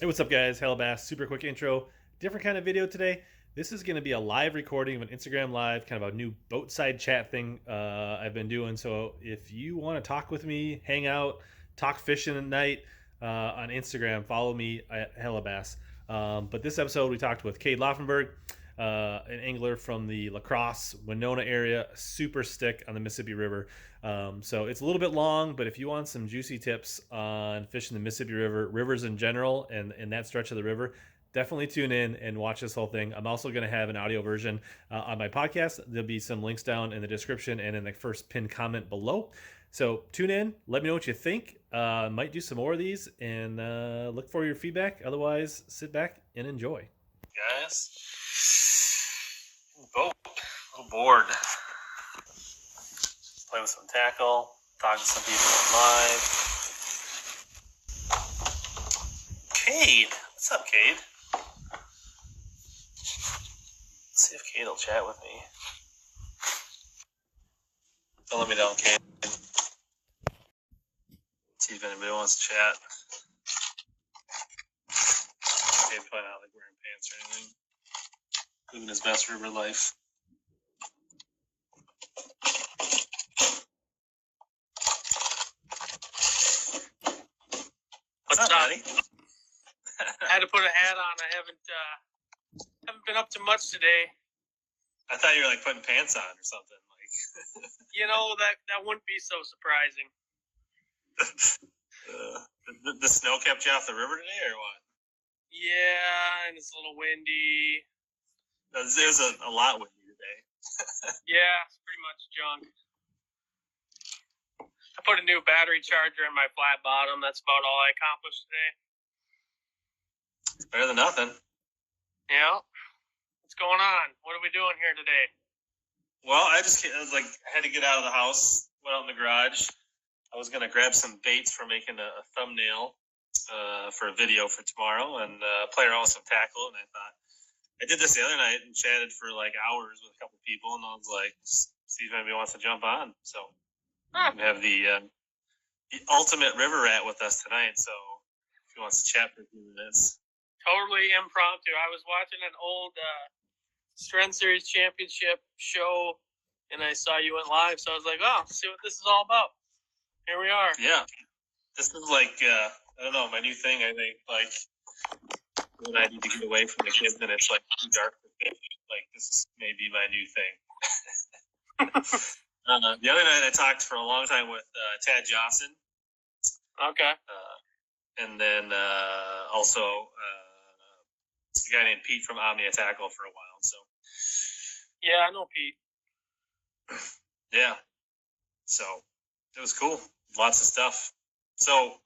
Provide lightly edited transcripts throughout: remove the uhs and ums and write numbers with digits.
Hey, what's up, guys? HellaBass. Super quick intro. Different kind of video today. This is going to be a live recording of an Instagram Live, kind of a new boatside chat thing I've been doing. So if you want to talk with me, hang out, talk fishing at night on Instagram, follow me at HellaBass. But this episode, we talked with Cade Laufenberg, an angler from the La Crosse, Winona area, super stick on the Mississippi River. So it's a little bit long, but if you want some juicy tips on fishing the Mississippi River, rivers in general, and that stretch of the river, definitely tune in and watch this whole thing. I'm also going to have an audio version on my podcast. There'll be some links down in the description and in the first pinned comment below. So tune in, let me know what you think. Might do some more of these, and look for your feedback. Otherwise, sit back and enjoy. Guys, boat, a little bored. Play with some tackle, talk to some people live. Cade, what's up, Cade? Let's see if Cade will chat with me. Don't let me down, Cade. See if anybody wants to chat. Cade probably not like wearing pants or anything. Living his best river life. What's up, buddy? I had to put a hat on. I haven't been up to much today. I thought you were like putting pants on or something. Like, that wouldn't be so surprising. the snow kept you off the river today, or what? Yeah, and it's a little windy. There's a lot windy today. Yeah, it's pretty much junk. I put a new battery charger in my flat bottom. That's about all I accomplished today. It's better than nothing. Yeah. What's going on? What are we doing here today? Well, I had to get out of the house. Went out in the garage. I was gonna grab some baits for making a thumbnail for a video for tomorrow, and play around with some tackle. And I thought I did this the other night and chatted for like hours with a couple people, and I was like, see if anybody wants to jump on. So we have the ultimate river rat with us tonight. So if he wants to chat for a few minutes. Totally impromptu. I was watching an old Strength Series Championship show, and I saw you went live, so I was like, oh, see what this is all about. Here we are. Yeah. This is like, I don't know, my new thing, I think. Like, when I need to get away from the kids and it's like too dark for fish, like, this may be my new thing. The other night I talked for a long time with Tad Johnson. Okay. And then also a guy named Pete from Omnia Tackle for a while. So yeah, I know Pete. Yeah. So it was cool. Lots of stuff. So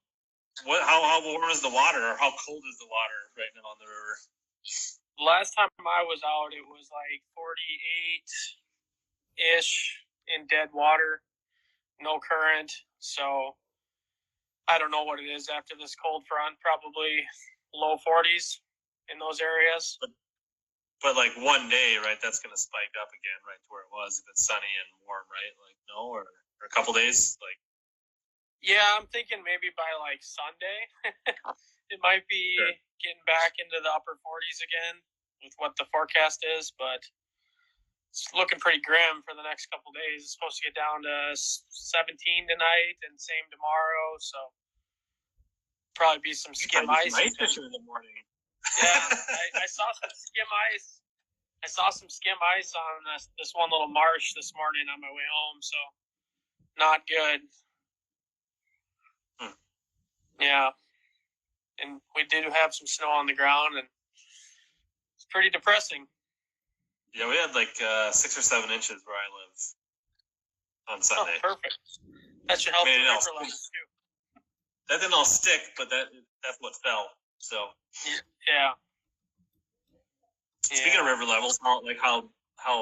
how warm is the water, or how cold is the water right now on the river? Last time I was out, it was like 48-ish in dead water, no current. So I don't know what it is after this cold front. Probably low 40s in those areas. But like one day, right, that's going to spike up again, right, to where it was if it's sunny and warm, right? Like, no, or a couple days, like. Yeah, I'm thinking maybe by like Sunday, it might be getting back into the upper 40s again with what the forecast is, but it's looking pretty grim for the next couple days. It's supposed to get down to 17 tonight and same tomorrow, so probably be some skim ice. Ice fishing in the morning. Yeah, I saw some skim ice. I saw some skim ice on this one little marsh this morning on my way home, so not good. Yeah, and we did have some snow on the ground, and it's pretty depressing. Yeah, we had like 6 or 7 inches where I live on Sunday. Oh, perfect. That should help the river levels too. That didn't all stick, but that's what fell. So yeah. Speaking of river levels, how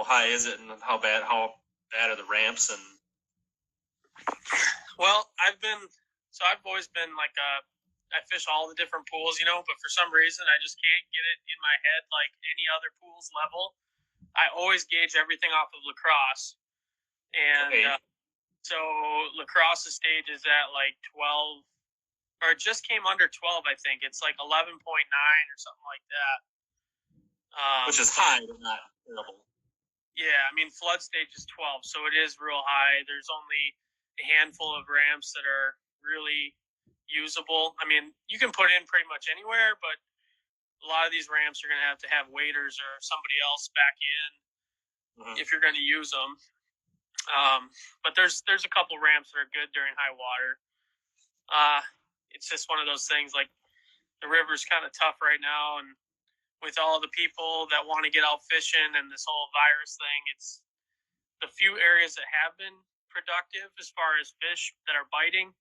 high is it, and how bad are the ramps? And well, I've always been like I fish all the different pools, but for some reason I just can't get it in my head like any other pool's level. I always gauge everything off of La Crosse, and so La Crosse's stage is at like 12 or it just came under 12. I think it's like 11.9 or something like that. Which is high, but not terrible. Yeah, I mean, flood stage is 12, so it is real high. There's only a handful of ramps that are really usable. I mean, you can put in pretty much anywhere, but a lot of these ramps you're going to have waiters or somebody else back in if you're going to use them. But there's a couple ramps that are good during high water. It's just one of those things, like the river's kind of tough right now, and with all the people that want to get out fishing and this whole virus thing, it's the few areas that have been productive as far as fish that are biting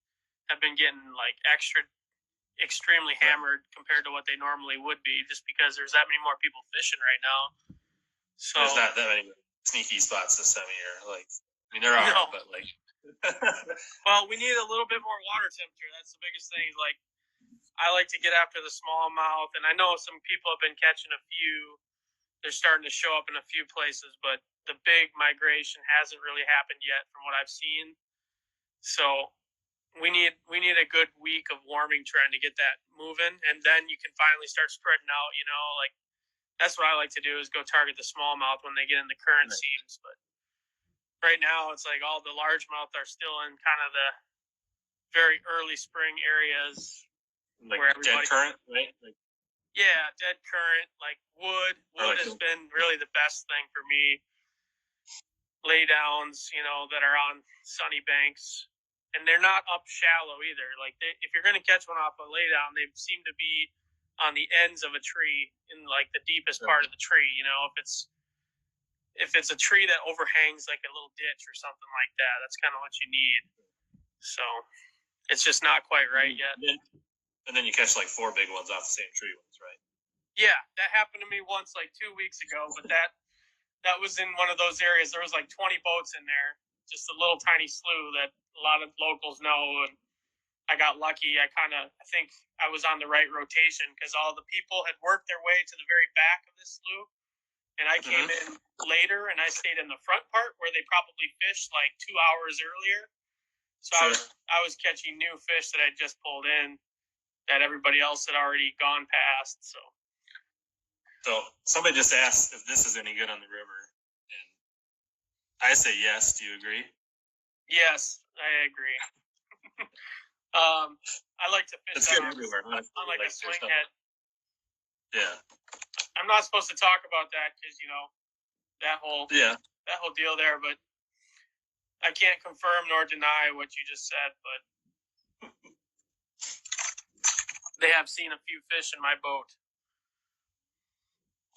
have been getting like extremely hammered compared to what they normally would be, just because there's that many more people fishing right now. So there's not that many sneaky spots this time of year. Like, I mean, there are, but like. Well, we need a little bit more water temperature. That's the biggest thing. Like, I like to get after the smallmouth, and I know some people have been catching a few. They're starting to show up in a few places, but the big migration hasn't really happened yet from what I've seen. So we need a good week of warming trend to get that moving, and then you can finally start spreading out. You know, like that's what I like to do is go target the smallmouth when they get in the current seams. But right now, it's like all the largemouth are still in kind of the very early spring areas. Like dead current, right? Like, yeah, dead current, like wood. Wood has been really the best thing for me. Laydowns, you know, that are on sunny banks. And they're not up shallow either. Like, if you're going to catch one off a laydown, they seem to be on the ends of a tree in, like, the deepest part of the tree. You know, if it's a tree that overhangs, like, a little ditch or something like that, that's kind of what you need. So, it's just not quite right yet. And then you catch like 4 big ones off the same tree ones, right? Yeah, that happened to me once, like 2 weeks ago. But that was in one of those areas. There was like 20 boats in there, just a little tiny slough that a lot of locals know. And I got lucky. I think I was on the right rotation because all the people had worked their way to the very back of this slough, and I came in later, and I stayed in the front part where they probably fished like 2 hours earlier. So I was catching new fish that I just pulled in that everybody else had already gone past. So somebody just asked if this is any good on the river, and I say yes. Do you agree? Yes, I agree. I like to fish on like a swing head. Yeah. I'm not supposed to talk about that because, you know, that whole deal there, but I can't confirm nor deny what you just said, but they have seen a few fish in my boat.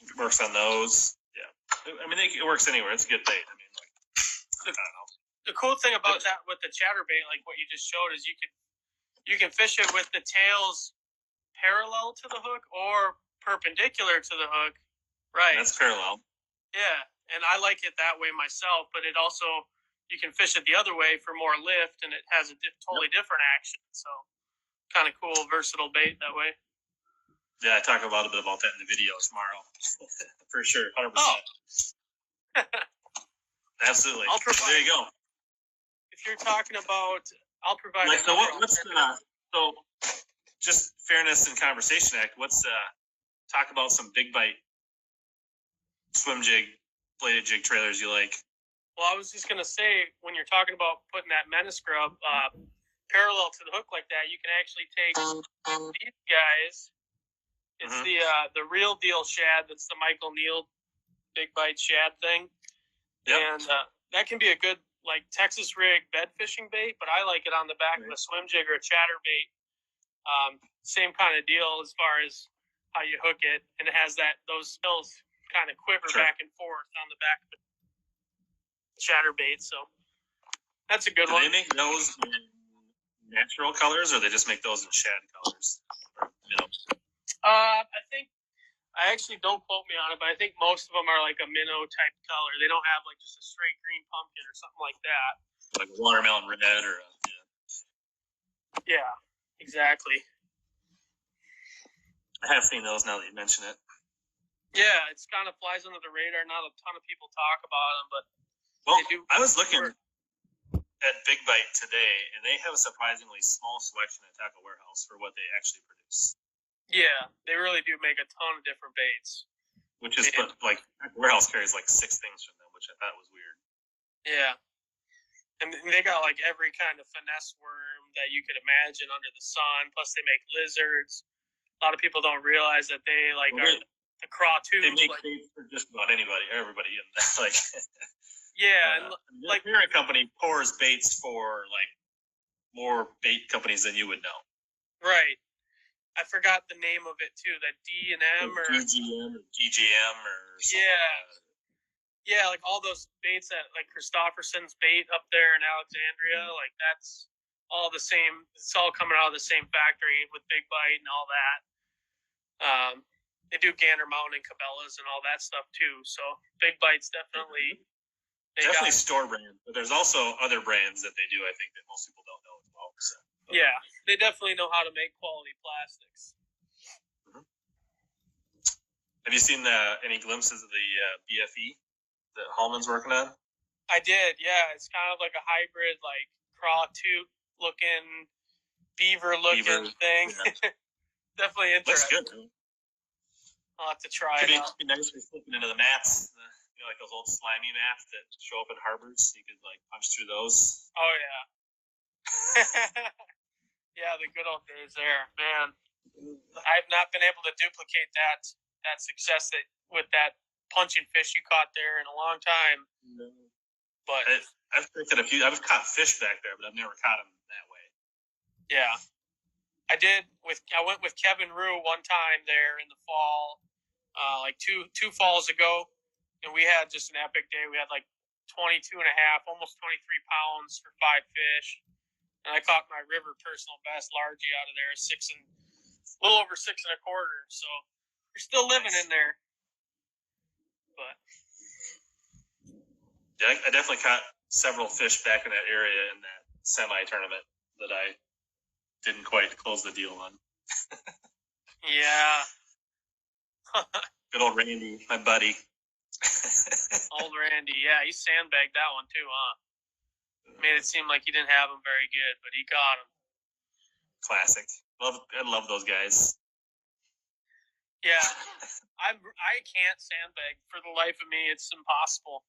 It works on those. Yeah. I mean, it works anywhere. It's a good bait. I mean, like, I don't know. The cool thing about that with the chatterbait, like what you just showed, is you can fish it with the tails parallel to the hook or perpendicular to the hook. Right. That's parallel. Yeah, and I like it that way myself, but it also, you can fish it the other way for more lift, and it has a totally different action. So kind of cool, versatile bait that way. Yeah, I talk a little bit about that in the video tomorrow. For sure, 100%. Oh. Absolutely. There you go. If you're talking about, I'll provide. Like, so just fairness and conversation act. What's talk about some big bite swim jig, bladed jig trailers you like? Well, I was just gonna say, when you're talking about putting that Menace grub parallel to the hook like that, you can actually take these guys. It's the real deal shad. That's the Michael Neal big bite shad thing. Yep. And that can be a good, like, Texas rig bed fishing bait, but I like it on the back of a swim jig or a chatterbait. Same kind of deal as far as how you hook it, and it has those hills kind of quiver back and forth on the back of the chatterbait. So that's a good one. Do they make those in natural colors, or they just make those in shad colors? I think, I actually, don't quote me on it, but I think most of them are like a minnow type color. They don't have like just a straight green pumpkin or something like that. Like watermelon red or yeah, exactly. I have seen those now that you mention it. Yeah, it's kind of flies under the radar. Not a ton of people talk about them, but well, I was looking. at Big Bite today, and they have a surprisingly small selection at Tackle Warehouse for what they actually produce. Yeah, they really do make a ton of different baits. Which is, but like Warehouse carries like 6 things from them, which I thought was weird. Yeah, and they got like every kind of finesse worm that you could imagine under the sun. Plus, they make lizards. A lot of people don't realize that they are the craw tubes. They make baits for just about everybody, and like. Yeah, and like parent company pours baits for like more bait companies than you would know. Right. I forgot the name of it too. That D&M or GGM or GGM or something. Yeah, like all those baits that like Christofferson's bait up there in Alexandria, like that's all the same. It's all coming out of the same factory with Big Bite and all that. They do Gander Mountain and Cabela's and all that stuff too. So Big Bite's definitely store brand, but there's also other brands that they do. I think that most people don't know as well. So. Yeah, they definitely know how to make quality plastics. Mm-hmm. Have you seen any glimpses of the BFE that Hallman's working on? I did, yeah. It's kind of like a hybrid, like craw tooth looking, beaver looking thing. Yeah. Definitely interesting. Looks good. I'll have to try it out. It'd be nice for flipping into the mats, like those old slimy mats that show up in harbors. You could like punch through those. Oh yeah. Yeah, the good old days there, man. I've not been able to duplicate that success with that punching fish you caught there in a long time. No. But I've fished a few. I've caught fish back there, but I've never caught them that way. Yeah, I went with Kevin Rue one time there in the fall, like two falls ago, and we had just an epic day. We had like 22 and a half, almost 23 pounds for 5 fish. And I caught my river personal best largie out of there, a little over 6 1/4. So we're still living in there. But yeah, I definitely caught several fish back in that area in that semi-tournament that I didn't quite close the deal on. Yeah. Good old Randy, my buddy. Old Randy, yeah, he sandbagged that one too, huh? Made it seem like he didn't have him very good, but he got him. Classic. I love those guys. Yeah, I can't sandbag for the life of me. It's impossible.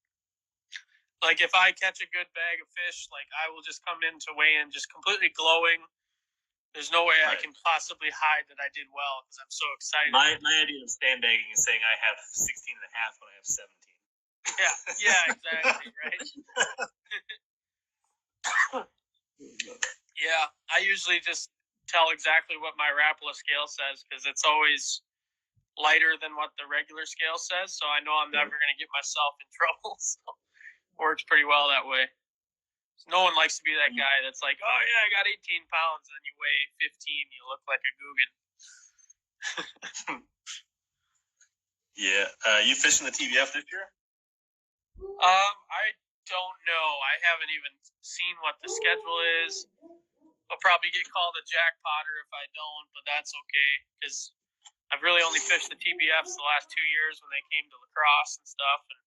Like if I catch a good bag of fish, like I will just come into weigh-in just completely glowing. There's no way I can possibly hide that I did well because I'm so excited. My idea of sandbagging is saying I have 16 and a half when I have 17. Yeah, exactly, right? Yeah, I usually just tell exactly what my Rapala scale says because it's always lighter than what the regular scale says, so I know I'm never going to get myself in trouble. So it works pretty well that way. No one likes to be that guy that's like, oh yeah, I got 18 pounds, and then you weigh 15, you look like a Guggen. Yeah. You fishing the TBF this year? I don't know. I haven't even seen what the schedule is. I'll probably get called a jackpotter if I don't, but that's okay because I've really only fished the TBFs the last 2 years when they came to lacrosse and stuff, and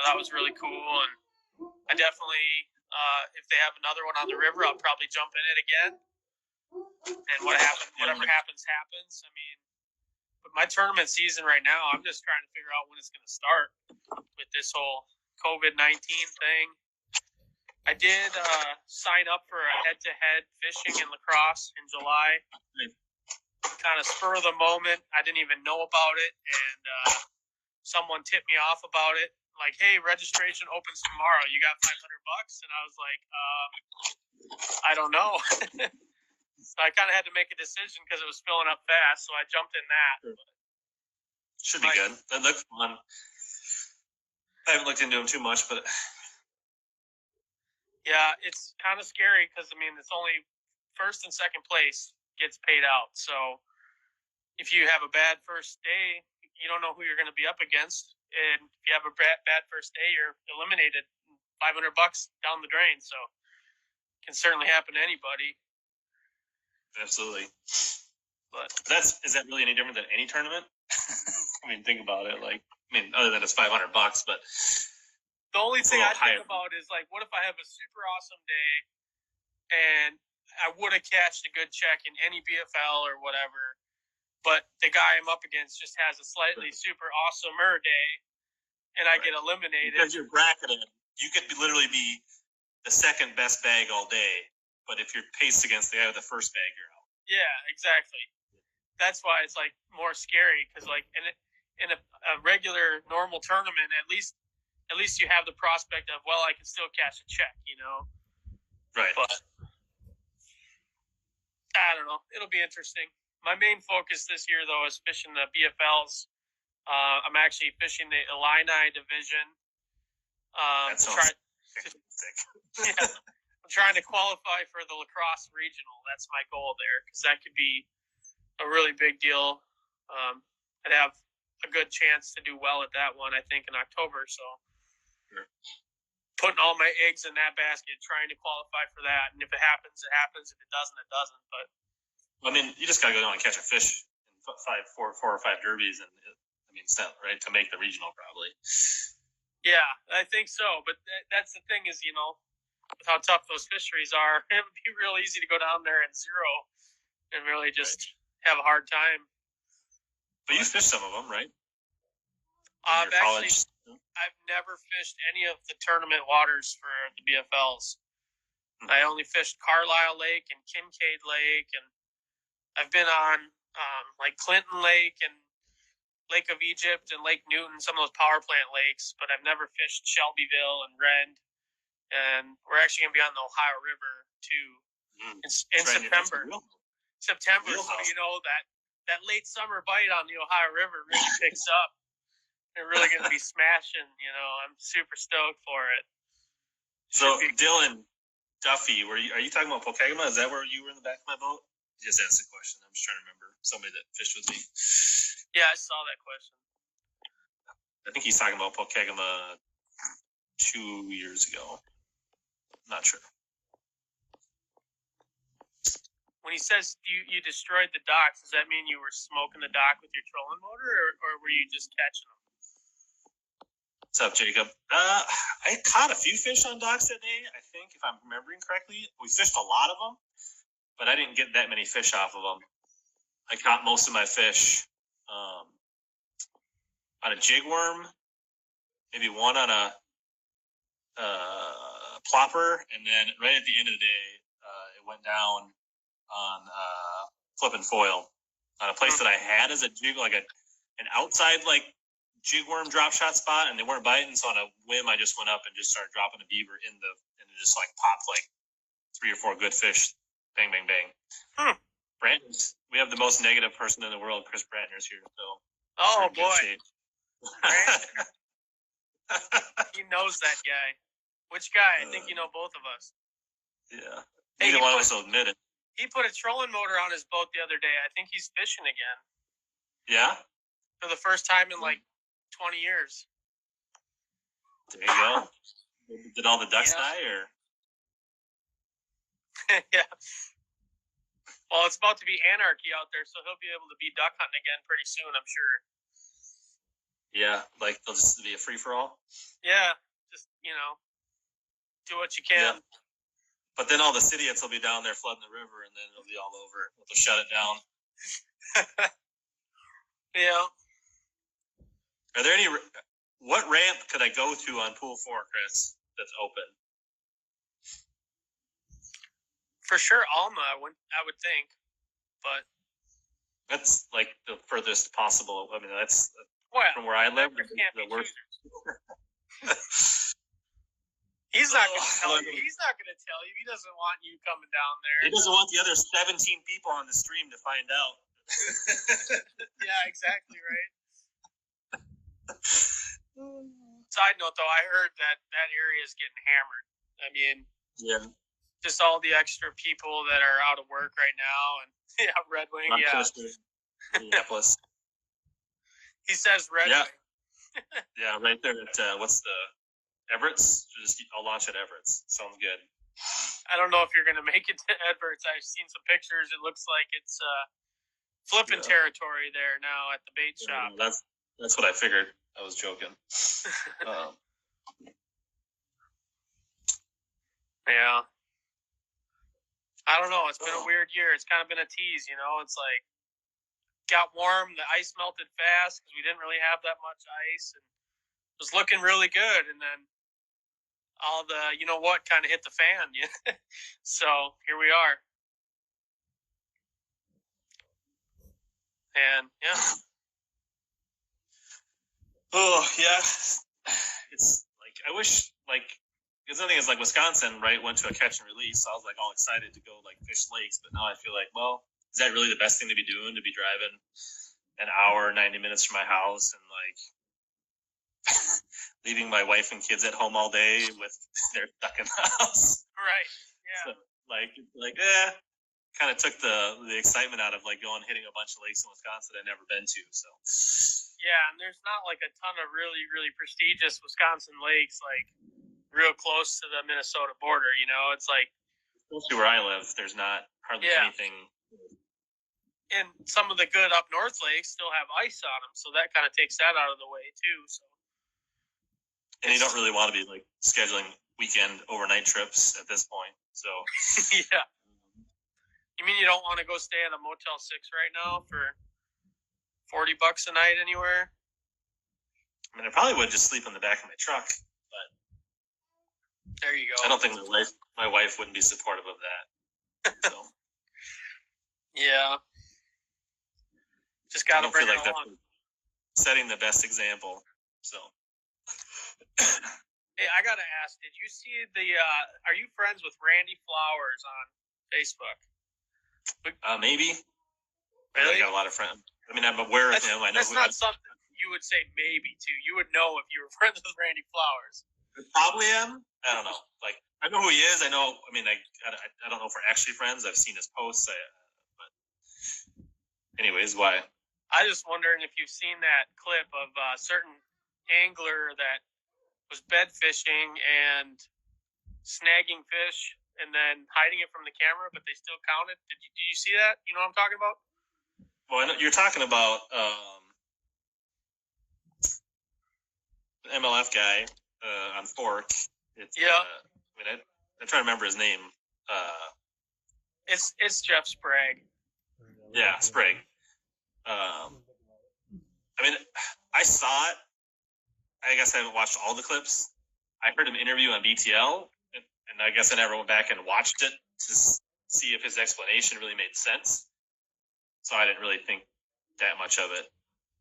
that was really cool. And I definitely, if they have another one on the river, I'll probably jump in it again. And whatever happens, happens. I mean, but my tournament season right now, I'm just trying to figure out when it's going to start with this whole COVID-19 thing. I did sign up for a head-to-head fishing in lacrosse in July. Kind of spur of the moment. I didn't even know about it, and someone tipped me off about it. Like, hey, registration opens tomorrow. You got $500? And I was like, I don't know. So I kind of had to make a decision because it was filling up fast. So I jumped in that. Should be good. That looks fun. I haven't looked into them too much, but yeah, it's kind of scary because I mean, it's only first and second place gets paid out. So if you have a bad first day, you don't know who you're going to be up against. And if you have a bad first day, you're eliminated. $500 down the drain. So it can certainly happen to anybody. Absolutely. But is that really any different than any tournament? I mean, think about it. Like, I mean, other than it's $500, but The only It's a thing I little think higher. about is like, what if I have a super awesome day and I would have catched a good check in any BFL or whatever, but the guy I'm up against just has a slightly super awesomer day, and I get eliminated. Because you're bracketed, you could literally be the second best bag all day, but if you're paced against the guy with the first bag, you're out. Yeah, exactly. That's why it's like more scary because like in a regular normal tournament, at least you have the prospect of, well, I can still cash a check, you know. Right. But I don't know. It'll be interesting. My main focus this year, though, is fishing the BFLs. I'm actually fishing the Illini division. That sounds sick. Yeah, I'm trying to qualify for the lacrosse regional. That's my goal there because that could be a really big deal. I'd have a good chance to do well at that one, I think, in October. So sure. Putting all my eggs in that basket, trying to qualify for that. And if it happens, it happens. If it doesn't, it doesn't. But I mean, you just got to go down and catch a fish in four or five derbies, and it's not right to make the regional probably. Yeah, I think so. But that's the thing is, you know, with how tough those fisheries are, it would be real easy to go down there at zero and really just have a hard time. But you fished some of them, right? I've never fished any of the tournament waters for the BFLs. I only fished Carlisle Lake and Kincaid Lake, and I've been on like Clinton Lake and Lake of Egypt and Lake Newton, some of those power plant lakes, but I've never fished Shelbyville and Rend. And we're actually going to be on the Ohio River too in September. September, so you know that late summer bite on the Ohio River really picks up. They're really going to be smashing, you know. I'm super stoked for it. So, Dylan Duffy, are you talking about Pokegama? Is that where you were in the back of my boat? You just asked the question. I'm just trying to remember somebody that fished with me. Yeah, I saw that question. I think he's talking about Pokegama 2 years ago. Not sure. When he says you destroyed the docks, does that mean you were smoking the dock with your trolling motor, or were you just catching them? What's up, Jacob? I caught a few fish on docks that day, I think, if I'm remembering correctly. We fished a lot of them, but I didn't get that many fish off of them. I caught most of my fish on a jig worm, maybe one on a plopper, and then right at the end of the day, it went down on flipping foil on a place that I had as a jig, like an outside like jig worm drop shot spot, and they weren't biting. So on a whim, I just went up and just started dropping a beaver and it just like popped like 3 or 4 good fish. Bang, bang, bang. Brandon's, we have the most negative person in the world, Chris Brantner's here. So oh boy, he knows that guy. Which guy? I think you know both of us. Yeah. Hey, neither one of us will admit it. He put a trolling motor on his boat the other day. I think he's fishing again. Yeah? For the first time in like 20 years. There you go. Did all the ducks die, or? Yeah. Well, it's about to be anarchy out there, so he'll be able to be duck hunting again pretty soon, I'm sure. Yeah, like they'll just be a free-for-all? Yeah, just, you know, do what you can. Yeah. But then all the idiots will be down there flooding the river, and then it'll be all over. They'll shut it down. Yeah. Are there any? What ramp could I go to on Pool 4, Chris, that's open? For sure, Alma, I would think, but that's like the furthest possible. I mean, that's from where I live. The worst. He's not going to tell you. He's not going to tell you. He doesn't want you coming down there. He doesn't want the other 17 people on the stream to find out. Yeah, exactly right. Side note, though, I heard that area is getting hammered. I mean, yeah, just all the extra people that are out of work right now, and yeah, Red Wing, Minneapolis. He says Red Wing. Yeah, right there at what's the Everett's? I'll launch at Everett's. Sounds good. I don't know if you're going to make it to Everett's. I've seen some pictures. It looks like it's flipping territory there now at the bait shop. That's what I figured. I was joking. Yeah. I don't know. It's been a weird year. It's kind of been a tease, you know. It's like got warm, the ice melted fast because we didn't really have that much ice, and it was looking really good. And then all the you know what kind of hit the fan. Yeah. So here we are. And yeah. Oh yeah, it's like I wish like because the thing is like Wisconsin right went to a catch and release, so I was like all excited to go like fish lakes, but now I feel like well, is that really the best thing to be doing? To be driving an hour, 90 minutes from my house and like leaving my wife and kids at home all day with they're stuck in the house. Right. Yeah. So, kind of took the excitement out of like going hitting a bunch of lakes in Wisconsin I'd never been to. So yeah, and there's not like a ton of really, really prestigious Wisconsin lakes like real close to the Minnesota border, you know. It's like especially where I live, there's not hardly anything. And some of the good up north lakes still have ice on them, so that kind of takes that out of the way too. So and you don't really want to be like scheduling weekend overnight trips at this point. So yeah. You mean you don't want to go stay at a Motel 6 right now for $40 a night anywhere? I mean, I probably would just sleep in the back of my truck, but there you go. I don't think my wife wouldn't be supportive of that. So yeah, just gotta bring feel it like along. That's setting the best example. So hey, I gotta ask, did you see the? Are you friends with Randy Flowers on Facebook? Maybe. Really? I got a lot of friends. I mean, I'm aware of him. I know. That's not something you would say maybe to. You would know if you were friends with Randy Flowers. I probably am. I don't know. Like, I know who he is. I know. I mean, I don't know if we're actually friends. I've seen his posts. But anyways, why? I just wondering if you've seen that clip of a certain angler that was bed fishing and snagging fish and then hiding it from the camera, but they still counted. Did you see that? You know what I'm talking about? Well, I know you're talking about the MLF guy on Fork. Yeah. I mean, I'm trying to remember his name. It's Jeff Sprague. Yeah, Sprague. I mean, I saw it. I guess I haven't watched all the clips. I heard him interview on BTL, and I guess I never went back and watched it to see if his explanation really made sense. So I didn't really think that much of it.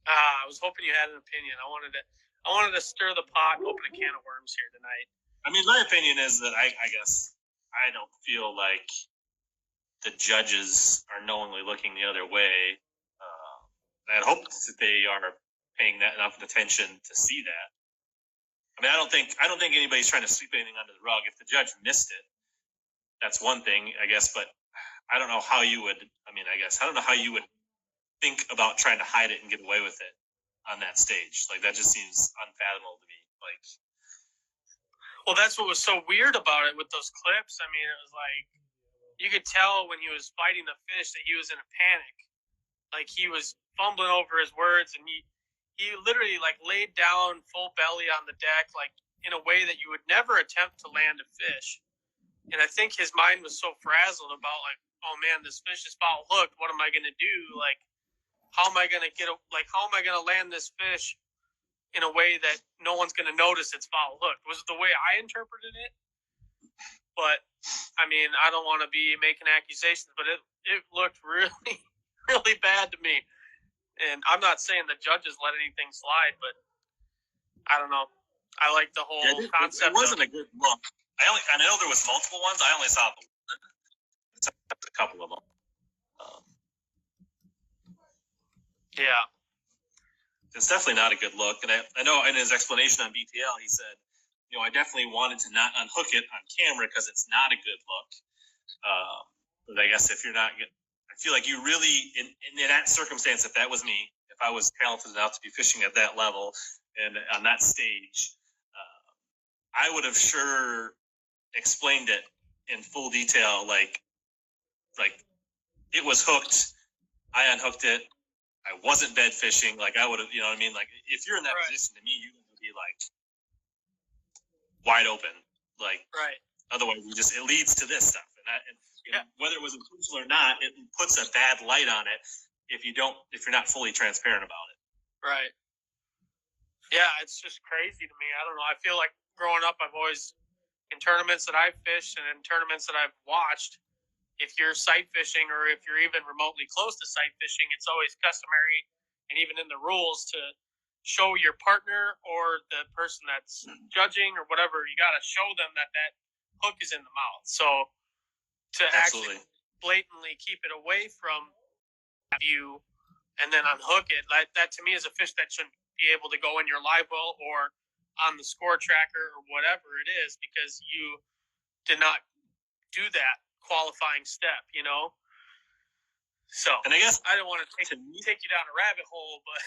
I was hoping you had an opinion. I wanted to stir the pot and open a can of worms here tonight. I mean, my opinion is that I guess I don't feel like the judges are knowingly looking the other way. I hope that they are paying that enough attention to see that. I mean, I don't think anybody's trying to sweep anything under the rug. If the judge missed it, that's one thing, I guess. But I don't know how you would. I mean, I guess I don't know how you would think about trying to hide it and get away with it on that stage. Like that just seems unfathomable to me. Like, well, that's what was so weird about it with those clips. I mean, it was like you could tell when he was fighting the fish that he was in a panic. Like he was fumbling over his words, and he literally like laid down full belly on the deck, like in a way that you would never attempt to land a fish. And I think his mind was so frazzled about like, oh man, this fish is foul hooked. What am I going to do? Like, how am I going to land this fish in a way that no one's going to notice it's foul hooked? Was the way I interpreted it. But I mean, I don't want to be making accusations, but it looked really, really bad to me. And I'm not saying the judges let anything slide, but I don't know. I like the whole concept. It wasn't a good look. I know there was multiple ones. I only saw a couple of them. Yeah. It's definitely not a good look. And I know in his explanation on BTL, he said, I definitely wanted to not unhook it on camera because it's not a good look. But I guess if you're not – I feel like you really in that circumstance, if that was me, if I was talented enough to be fishing at that level and on that stage, I would have sure explained it in full detail. Like it was hooked. I unhooked it. I wasn't bed fishing. Like I would have, you know what I mean? Like if you're in that position, to me, you would be like wide open. Like, right. Otherwise, it leads to this stuff, and whether it was intentional or not, it puts a bad light on it if you're not fully transparent about it. Right. Yeah, it's just crazy to me. I don't know. I feel like growing up, I've always, in tournaments that I've fished and in tournaments that I've watched, if you're sight fishing or if you're even remotely close to sight fishing, it's always customary and even in the rules to show your partner or the person that's judging or whatever, you got to show them that hook is in the mouth. So to actually blatantly keep it away from you and then unhook it, that to me is a fish that shouldn't be able to go in your live well or on the score tracker or whatever it is, because you did not do that qualifying step, So, and I guess I don't want to take you down a rabbit hole, but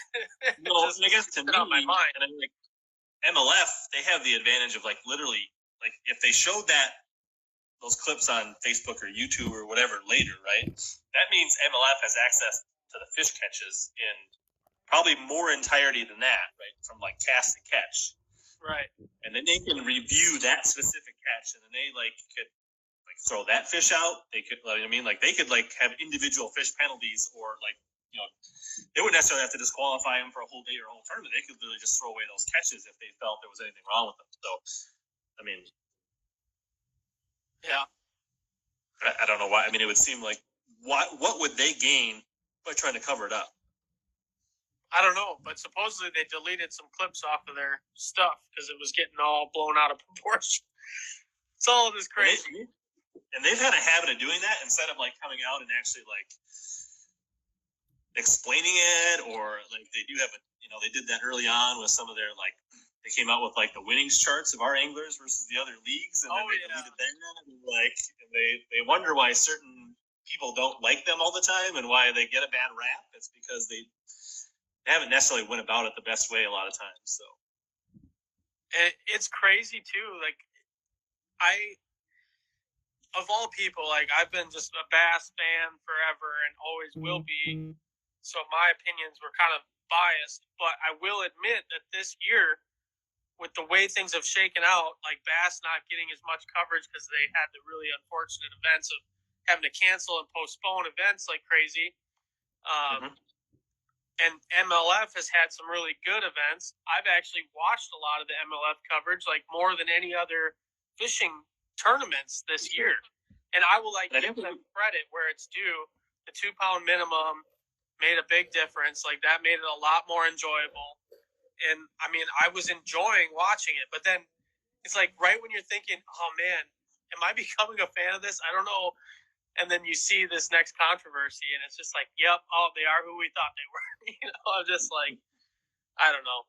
no, I guess to me, on my mind. and I'm like, MLF, they have the advantage of literally, if they showed those clips on Facebook or YouTube or whatever later, right? That means MLF has access to the fish catches in probably more entirety than that, right? From cast to catch, right? And then they can review that specific catch, and then they could throw that fish out. They could, they could have individual fish penalties, or they wouldn't necessarily have to disqualify them for a whole day or a whole tournament. They could literally just throw away those catches if they felt there was anything wrong with them. So, yeah, I don't know why. It would seem like what would they gain by trying to cover it up? I don't know, but supposedly they deleted some clips off of their stuff because it was getting all blown out of proportion. It's all of this crazy. And they've had a habit of doing that instead of coming out and actually explaining it, or they do have they did that early on with some of their they came out with the winnings charts of our anglers versus the other leagues, and then they deleted that, and they wonder why certain people don't like them all the time and why they get a bad rap. It's because they haven't necessarily went about it the best way a lot of times. So it's crazy too. Of all people, I've been just a bass fan forever and always will be. So my opinions were kind of biased, but I will admit that this year, with the way things have shaken out, bass not getting as much coverage because they had the really unfortunate events of having to cancel and postpone events like crazy. And MLF has had some really good events. I've actually watched a lot of the MLF coverage, more than any other fishing tournaments this year, and I will give them credit where it's due. The 2 pound minimum made a big difference. That made it a lot more enjoyable, and I was enjoying watching it. But then it's right when you're thinking, oh man, am I becoming a fan of this? I don't know. And then you see this next controversy, and it's just yep, oh, they are who we thought they were. I'm just I don't know.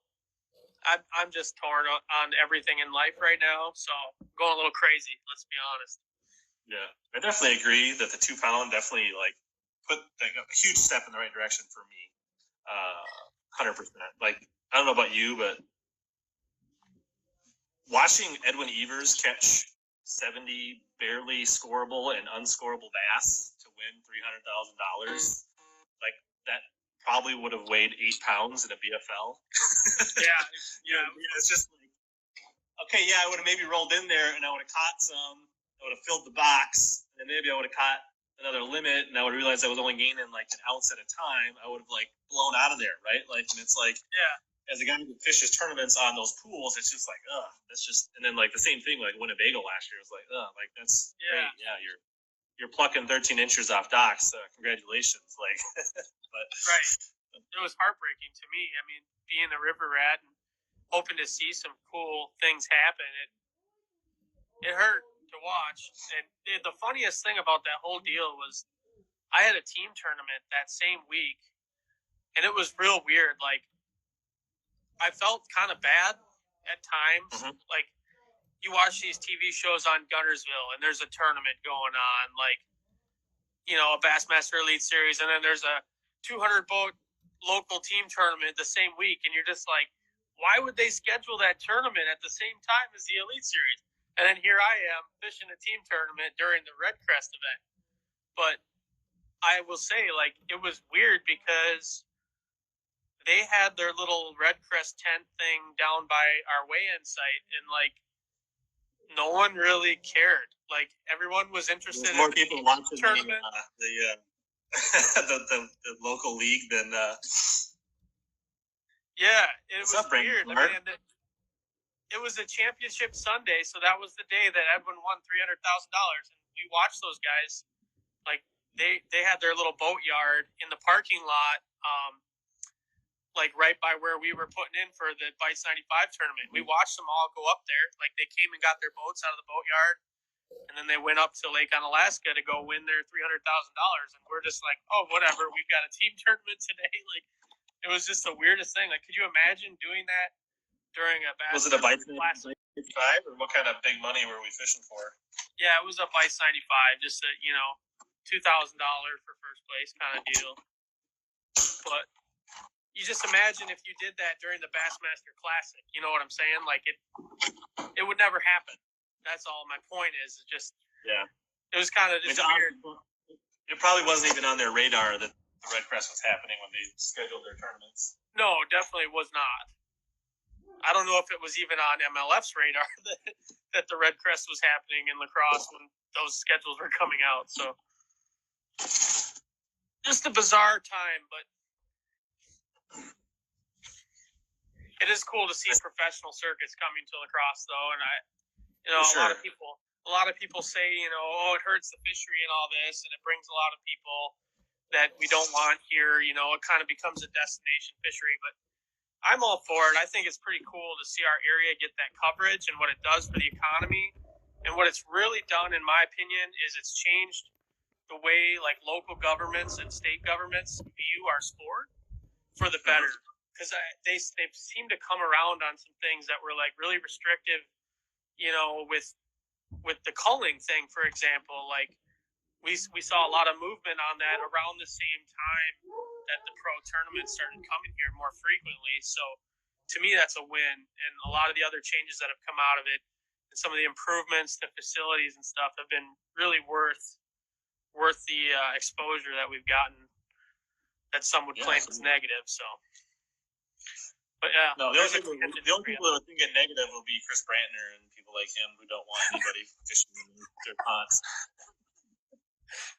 I'm just torn on everything in life right now, so I'm going a little crazy. Let's be honest. Yeah, I definitely agree that the 2 pound definitely put a huge step in the right direction for me. 100%. I don't know about you, but watching Edwin Evers catch 70 barely scoreable and unscoreable bass to win $300,000, that probably would have weighed 8 pounds in a BFL. Yeah. It's just okay, yeah, I would have maybe rolled in there and I would have caught some. I would have filled the box, and then maybe I would have caught another limit, and I would have realized I was only gaining an ounce at a time. I would have blown out of there, right? And it's as a guy who fishes tournaments on those pools, it's just that's just. And then the same thing Winnebago last year was that's great. Yeah, you're plucking 13 inches off docks. Congratulations, but right. It was heartbreaking to me. Being a river rat and hoping to see some cool things happen, it hurt to watch. And the funniest thing about that whole deal was I had a team tournament that same week, and it was real weird. I felt kind of bad at times. You watch these TV shows on Guntersville, and there's a tournament going on, a Bassmaster Elite Series, and then there's a 200 boat local team tournament the same week, and you're just why would they schedule that tournament at the same time as the Elite Series? And then here I am fishing a team tournament during the Red Crest event. But I will say, it was weird because they had their little Red Crest tent thing down by our weigh-in site, and no one really cared. Like, everyone was interested There's more in people the watching tournament. the local league than. Yeah, it was up, Brandon? weird. I mean, it was a championship Sunday, so that was the day that Edwin won $300,000, and we watched those guys. Like, they had their little boat yard in the parking lot, like right by where we were putting in for the Bites 95 tournament. We watched them all go up there. Like, they came and got their boats out of the boat yard, and then they went up to Lake Onalaska to go win their $300,000. And we're just like, oh, whatever. We've got a team tournament today. Like, it was just the weirdest thing. Like, could you imagine doing that during a Was it a Bites Classic? 95, or what kind of big money were we fishing for? Yeah, it was a Bites 95, just a, $2,000 for first place kind of deal. But you just imagine if you did that during the Bassmaster Classic. You know what I'm saying? Like, it would never happen. That's all my point is. It just, yeah, it was kind of just weird. It probably wasn't even on their radar that the Red Crest was happening when they scheduled their tournaments. No, definitely was not. I don't know if it was even on MLF's radar that the Red Crest was happening in lacrosse when those schedules were coming out. So, just a bizarre time, but it is cool to see professional circuits coming to lacrosse, though. And a lot of people say, oh, it hurts the fishery and all this, and it brings a lot of people that we don't want here. It kind of becomes a destination fishery, but I'm all for it. I think it's pretty cool to see our area get that coverage and what it does for the economy. And what it's really done, in my opinion, is it's changed the way like local governments and state governments view our sport for the better. Because they seem to come around on some things that were like really restrictive, with the culling thing, for example. Like we saw a lot of movement on that around the same time that the pro tournaments started coming here more frequently. So to me, that's a win. And a lot of the other changes that have come out of it and some of the improvements to facilities and stuff have been really worth the exposure that we've gotten that some would claim is negative. So, but yeah. No, the only people that would think it negative will be Chris Brantner and people like him who don't want anybody fishing in their ponds.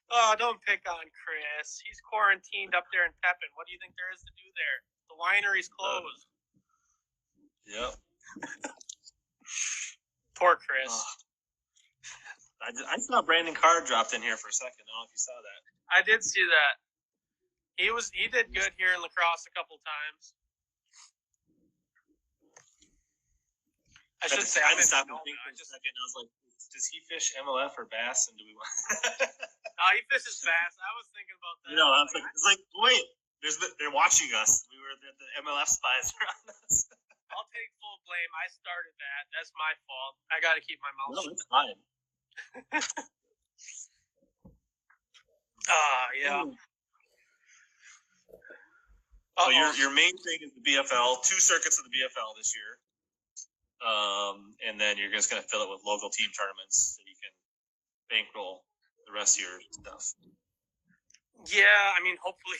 Oh, don't pick on Chris. He's quarantined up there in Pepin. What do you think there is to do there? The winery's closed. Yep. Poor Chris. I saw Brandon Carr dropped in here for a second. I don't know if you saw that. I did see that. He did good here in lacrosse a couple times. I should say I stopped and think for a second. I was like, does he fish MLF or bass? And do we want? No, he fishes bass. I was thinking about that. It's like, wait, they're watching us. We were the MLF spies are on us. I'll take full blame. I started that. That's my fault. I got to keep my mouth shut. No, it's fine. Yeah. So your main thing is the BFL. 2 circuits of the BFL this year. And then you're just going to fill it with local team tournaments so you can bankroll the rest of your stuff. Yeah, I mean, hopefully.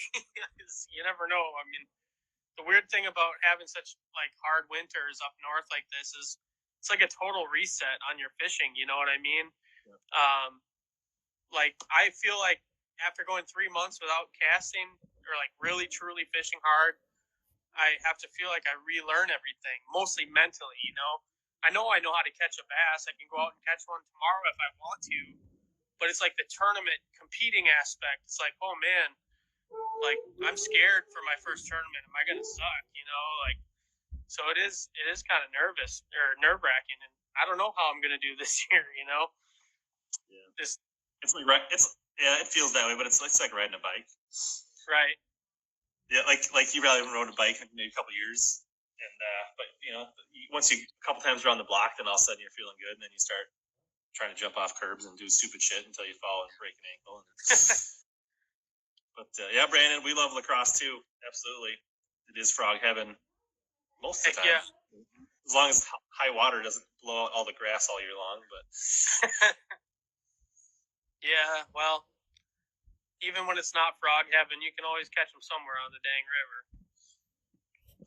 You never know. I mean, the weird thing about having such like hard winters up north like this is it's like a total reset on your fishing. You know what I mean? Yeah. Like I feel like after going 3 months without casting or like really truly fishing hard, I have to feel like I relearn everything, mostly mentally, I know how to catch a bass. I can go out and catch one tomorrow if I want to, but it's like the tournament competing aspect. It's like, oh man, like I'm scared for my first tournament. Am I going to suck? Like, so it is kind of nervous or nerve wracking. And I don't know how I'm going to do this year, Yeah. It's like, it feels that way, but it's like riding a bike. Right. Yeah, like you probably haven't rode a bike in maybe a couple of years, and but once a couple times around the block, then all of a sudden you're feeling good, and then you start trying to jump off curbs and do stupid shit until you fall and break an ankle. But yeah, Brandon, we love lacrosse too. Absolutely, it is frog heaven most of the time. Yeah. As long as high water doesn't blow out all the grass all year long, but yeah, well. Even when it's not frog heaven, you can always catch them somewhere on the dang river.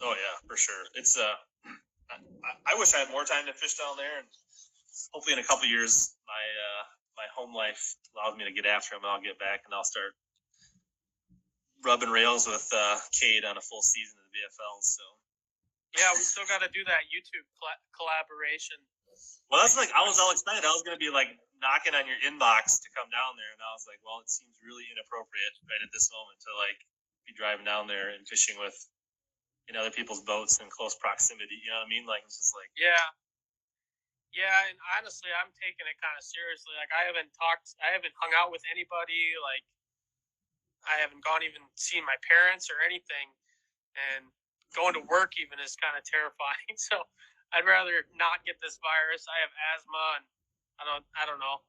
Oh yeah, for sure. It's I wish I had more time to fish down there and hopefully in a couple years, my home life allows me to get after him, and I'll get back and I'll start rubbing rails with Cade on a full season of the VFL. So yeah, we still got to do that YouTube collaboration. Well, that's like I was all excited. I was going to be like knocking on your inbox to come down there, and I was like, well, it seems really inappropriate right at this moment to like be driving down there and fishing with other people's boats in close proximity. You know what I mean? Like it's just like yeah, and honestly, I'm taking it kind of seriously. Like I haven't hung out with anybody. Like I haven't even seen my parents or anything, and going to work even is kind of terrifying. So I'd rather not get this virus. I have asthma, and I don't know.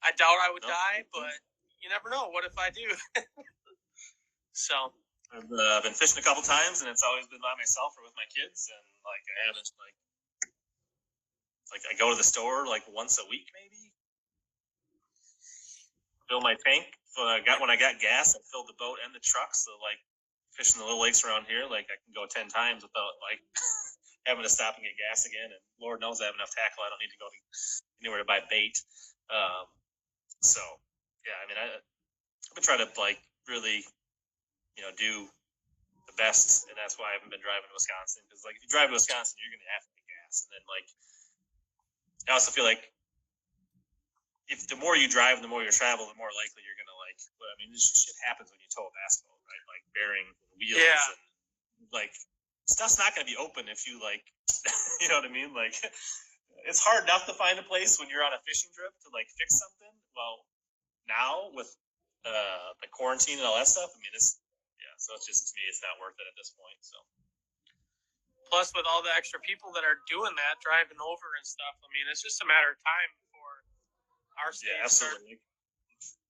I doubt I would die, but you never know. What if I do? So I've been fishing a couple times, and it's always been by myself or with my kids, and like I haven't like I go to the store like once a week maybe. Fill my tank. When I got gas, I filled the boat and the truck. So like fishing the little lakes around here, like I can go 10 times without like having to stop and get gas again. And Lord knows I have enough tackle. I don't need to go anywhere to buy bait. So yeah, I mean I've been trying to like really do the best, and that's why I haven't been driving to Wisconsin, because like if you drive to Wisconsin, you're gonna have to get gas, and then like I also feel like if the more you drive and the more you travel, the more likely you're gonna like. I mean, this shit happens when you tow a bass boat, right? Like bearings and wheels, and like stuff's not gonna be open if you like, you know what I mean? Like it's hard enough to find a place when you're on a fishing trip to like fix something. Well, now with the quarantine and all that stuff, I mean, so it's just, to me, it's not worth it at this point. So. Plus, with all the extra people that are doing that, driving over and stuff, I mean, it's just a matter of time for our state. Yeah, absolutely.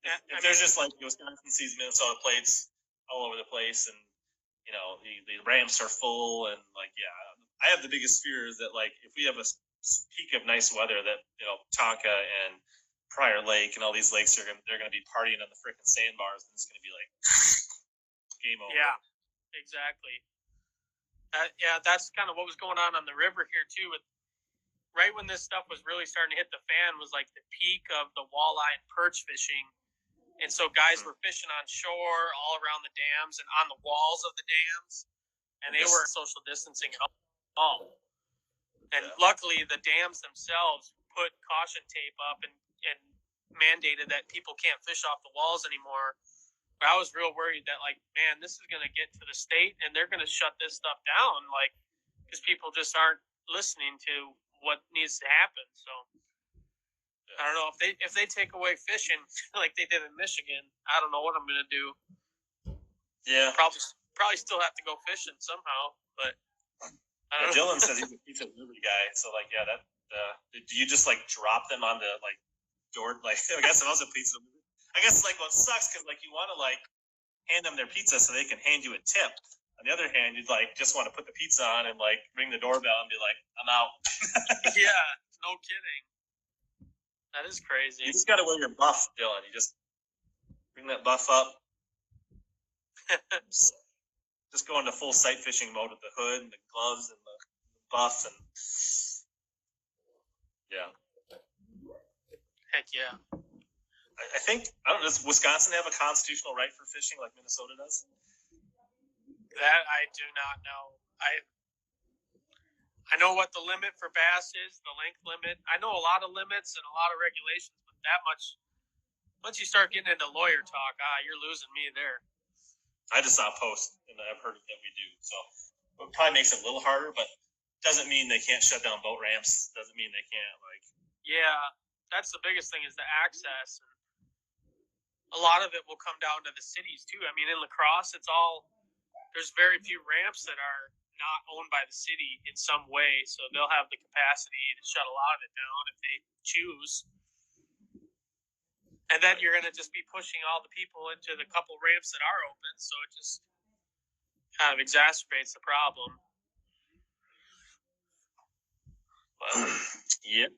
If there's just like Wisconsin sees Minnesota plates all over the place, and the ramps are full, and like I have the biggest fear is that like if we have a peak of nice weather, that Tonka and Prior Lake and all these lakes they're gonna be partying on the frickin' sandbars, and it's gonna be like game over. Yeah, exactly. That's kind of what was going on the river here too. Right when this stuff was really starting to hit the fan was like the peak of the walleye and perch fishing, and so guys were fishing on shore all around the dams and on the walls of the dams, and they were social distancing at all. And luckily, the dams themselves put caution tape up and mandated that people can't fish off the walls anymore. But I was real worried that, like, man, this is going to get to the state and they're going to shut this stuff down, like, because people just aren't listening to what needs to happen. So I don't know if they take away fishing like they did in Michigan. I don't know what I'm going to do. Yeah, probably still have to go fishing somehow. But I don't know. Dylan says he's a pizza delivery guy, so like that. Do you just like drop them on the like door? Like I guess if I was a pizza delivery. I guess like what sucks because like you want to like hand them their pizza so they can hand you a tip. On the other hand, you'd like just want to put the pizza on and like ring the doorbell and be like, "I'm out." Yeah, no kidding. That is crazy. You just got to wear your buff, Dylan. You just bring that buff up. Just go into full sight fishing mode with the hood and the gloves and the buff and yeah. Heck yeah. I think does Wisconsin have a constitutional right for fishing like Minnesota does? That I do not know. I know what the limit for bass is, the length limit. I know a lot of limits and a lot of regulations, but that much, once you start getting into lawyer talk, you're losing me there. I just saw a post, and I've heard that we do. So it probably makes it a little harder, but doesn't mean they can't shut down boat ramps. Doesn't mean they can't, like... Yeah, that's the biggest thing is the access. And a lot of it will come down to the cities, too. I mean, in La Crosse, there's very few ramps that are not owned by the city in some way, so they'll have the capacity to shut a lot of it down if they choose. And then you're going to just be pushing all the people into the couple ramps that are open, so it just kind of exacerbates the problem. Well, yeah.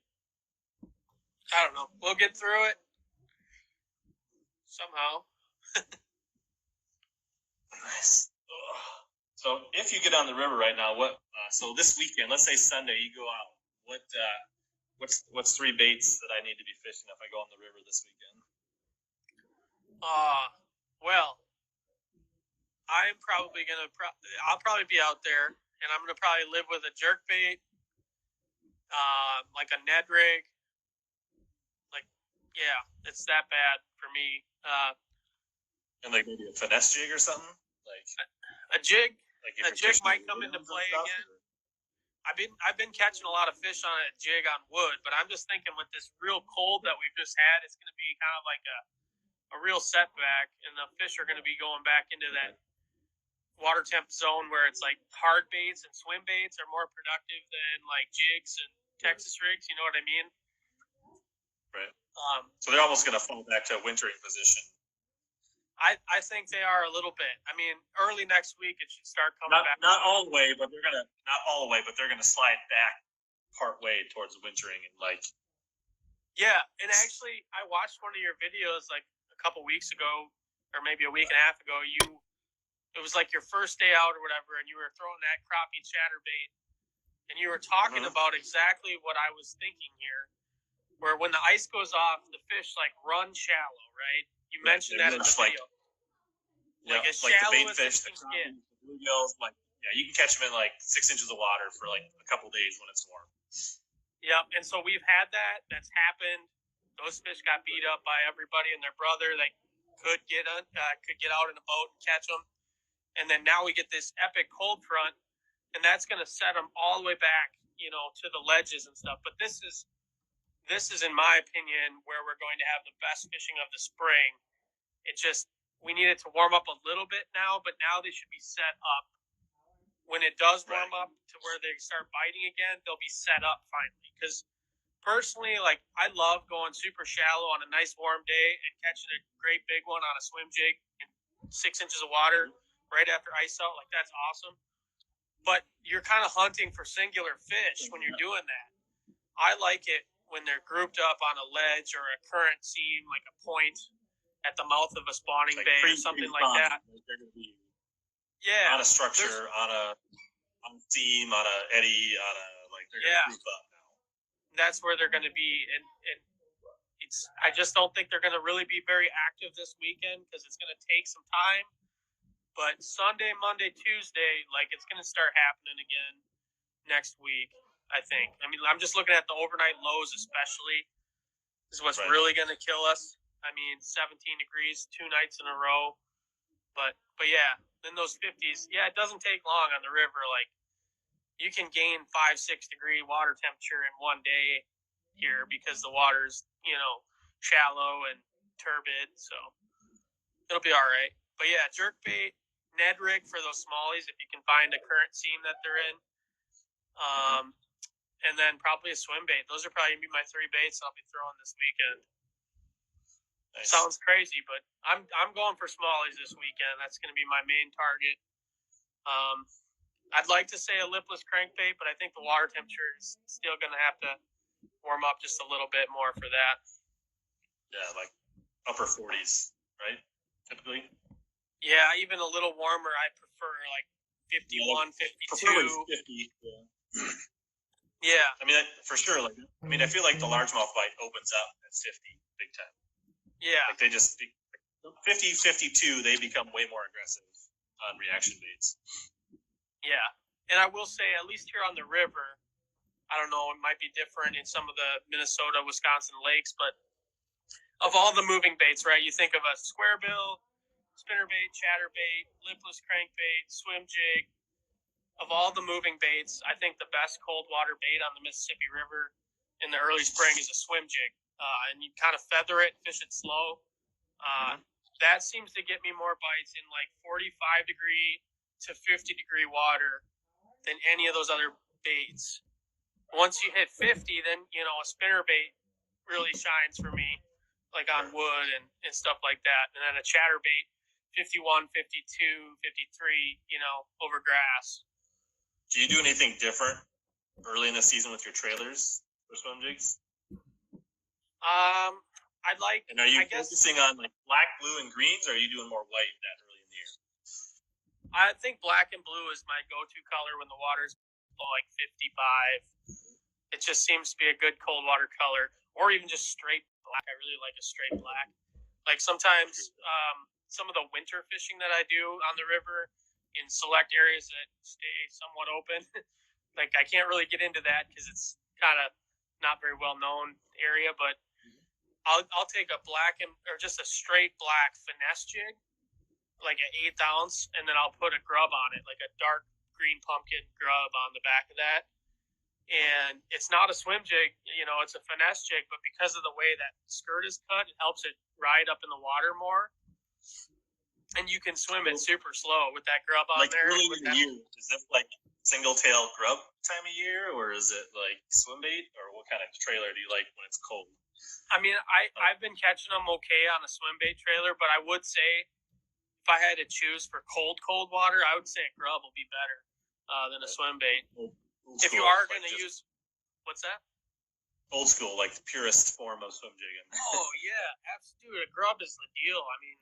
I don't know. We'll get through it somehow. Nice. So if you get on the river right now, so this weekend, let's say Sunday, you go out. What's 3 baits that I need to be fishing if I go on the river this weekend? Well, I'm probably gonna. I'll probably be out there, and I'm gonna probably live with a jerk bait, like a Ned rig. Like, yeah, it's that bad for me. And like maybe a finesse jig or something, like a jig. like A jig might come into play again. I've been catching a lot of fish on a jig on wood, but I'm just thinking with this real cold that we've just had, it's going to be kind of like a real setback, and the fish are going to be going back into that water temp zone where it's like hard baits and swim baits are more productive than like jigs and Texas rigs. You know what I mean? Right. So they're almost going to fall back to a wintering position. I think they are a little bit. I mean, early next week it should start coming back. Not all the way, but they're gonna slide back part way towards wintering and like. Yeah, and actually, I watched one of your videos like a couple weeks ago, or maybe a week and a half ago. It was like your first day out or whatever, and you were throwing that crappie chatterbait, and you were talking about exactly what I was thinking here, where when the ice goes off, the fish like run shallow, right? You mentioned that in the video. Like as like the bait as fish, the crappies, the bluegills, like you can catch them in like 6 inches of water for like a couple days when it's warm. Yep, and so we've had that. That's happened. Those fish got beat up by everybody and their brother. They could get out in a boat and catch them, and then now we get this epic cold front, and that's going to set them all the way back, to the ledges and stuff. But this is, in my opinion, where we're going to have the best fishing of the spring. It just, we need it to warm up a little bit now, but now they should be set up. When it does warm up to where they start biting again, they'll be set up finally. Because personally, like, I love going super shallow on a nice warm day and catching a great big one on a swim jig in 6 inches of water right after ice out. Like, that's awesome. But you're kind of hunting for singular fish when you're doing that. I like it when they're grouped up on a ledge or a current seam, like a point at the mouth of a spawning bay or something like that. They're going to be on a structure, on a seam, on a eddy, they're going to group up now. That's where they're going to be, and I just don't think they're going to really be very active this weekend because it's going to take some time. But Sunday, Monday, Tuesday, like it's going to start happening again next week, I think. I mean, I'm just looking at the overnight lows especially is what's really going to kill us. I mean, 17 degrees 2 nights in a row. But yeah, then those 50s, it doesn't take long on the river. Like, you can gain 5-6 degree water temperature in one day here because the water's, shallow and turbid. So it'll be all right. But yeah, jerkbait, Ned rig for those smallies if you can find a current seam that they're in. And then probably a swim bait. Those are probably going to be my 3 baits I'll be throwing this weekend. Nice. Sounds crazy, but I'm going for smallies this weekend. That's going to be my main target. I'd like to say a lipless crankbait, but I think the water temperature is still going to have to warm up just a little bit more for that. Yeah, like upper 40s, right? Typically. Yeah, even a little warmer. I prefer like 51, 52. Preferably 50. Yeah. I mean, for sure. I feel like the largemouth bite opens up at 50 big time. Yeah. Like they just 50, 52, they become way more aggressive on reaction baits. Yeah. And I will say, at least here on the river, I don't know, it might be different in some of the Minnesota, Wisconsin lakes, but of all the moving baits, right, you think of a square bill, spinnerbait, chatterbait, lipless crankbait, swim jig. Of all the moving baits, I think the best cold water bait on the Mississippi River in the early spring is a swim jig. And you kind of feather it, fish it slow. That seems to get me more bites in like 45 degree to 50 degree water than any of those other baits. Once you hit 50, then, a spinnerbait really shines for me, like on wood and stuff like that. And then a chatterbait, 51, 52, 53, over grass. Do you do anything different early in the season with your trailers for swim jigs? I'd like. And are you focusing on like black, blue, and greens, or are you doing more white that early in the year? I think black and blue is my go-to color when the water's below like 55. It just seems to be a good cold water color, or even just straight black. I really like a straight black. Like sometimes some of the winter fishing that I do on the river in select areas that stay somewhat open, like I can't really get into that because it's kind of not very well known area. But I'll take a black or just a straight black finesse jig, like an 1/8 ounce, and then I'll put a grub on it, like a dark green pumpkin grub on the back of that. And it's not a swim jig, it's a finesse jig, but because of the way that skirt is cut, it helps it ride up in the water more. And you can swim it super slow with that grub on like there. Early in the year, is it like single tail grub time of year, or is it like swim bait, or what kind of trailer do you like when it's cold? I mean, I've been catching them okay on a swim bait trailer, but I would say if I had to choose for cold water, I would say a grub will be better than a swim bait. If you are going to use, what's that? Old school, like the purest form of swim jigging. Oh yeah, absolutely. A grub is the deal. I mean,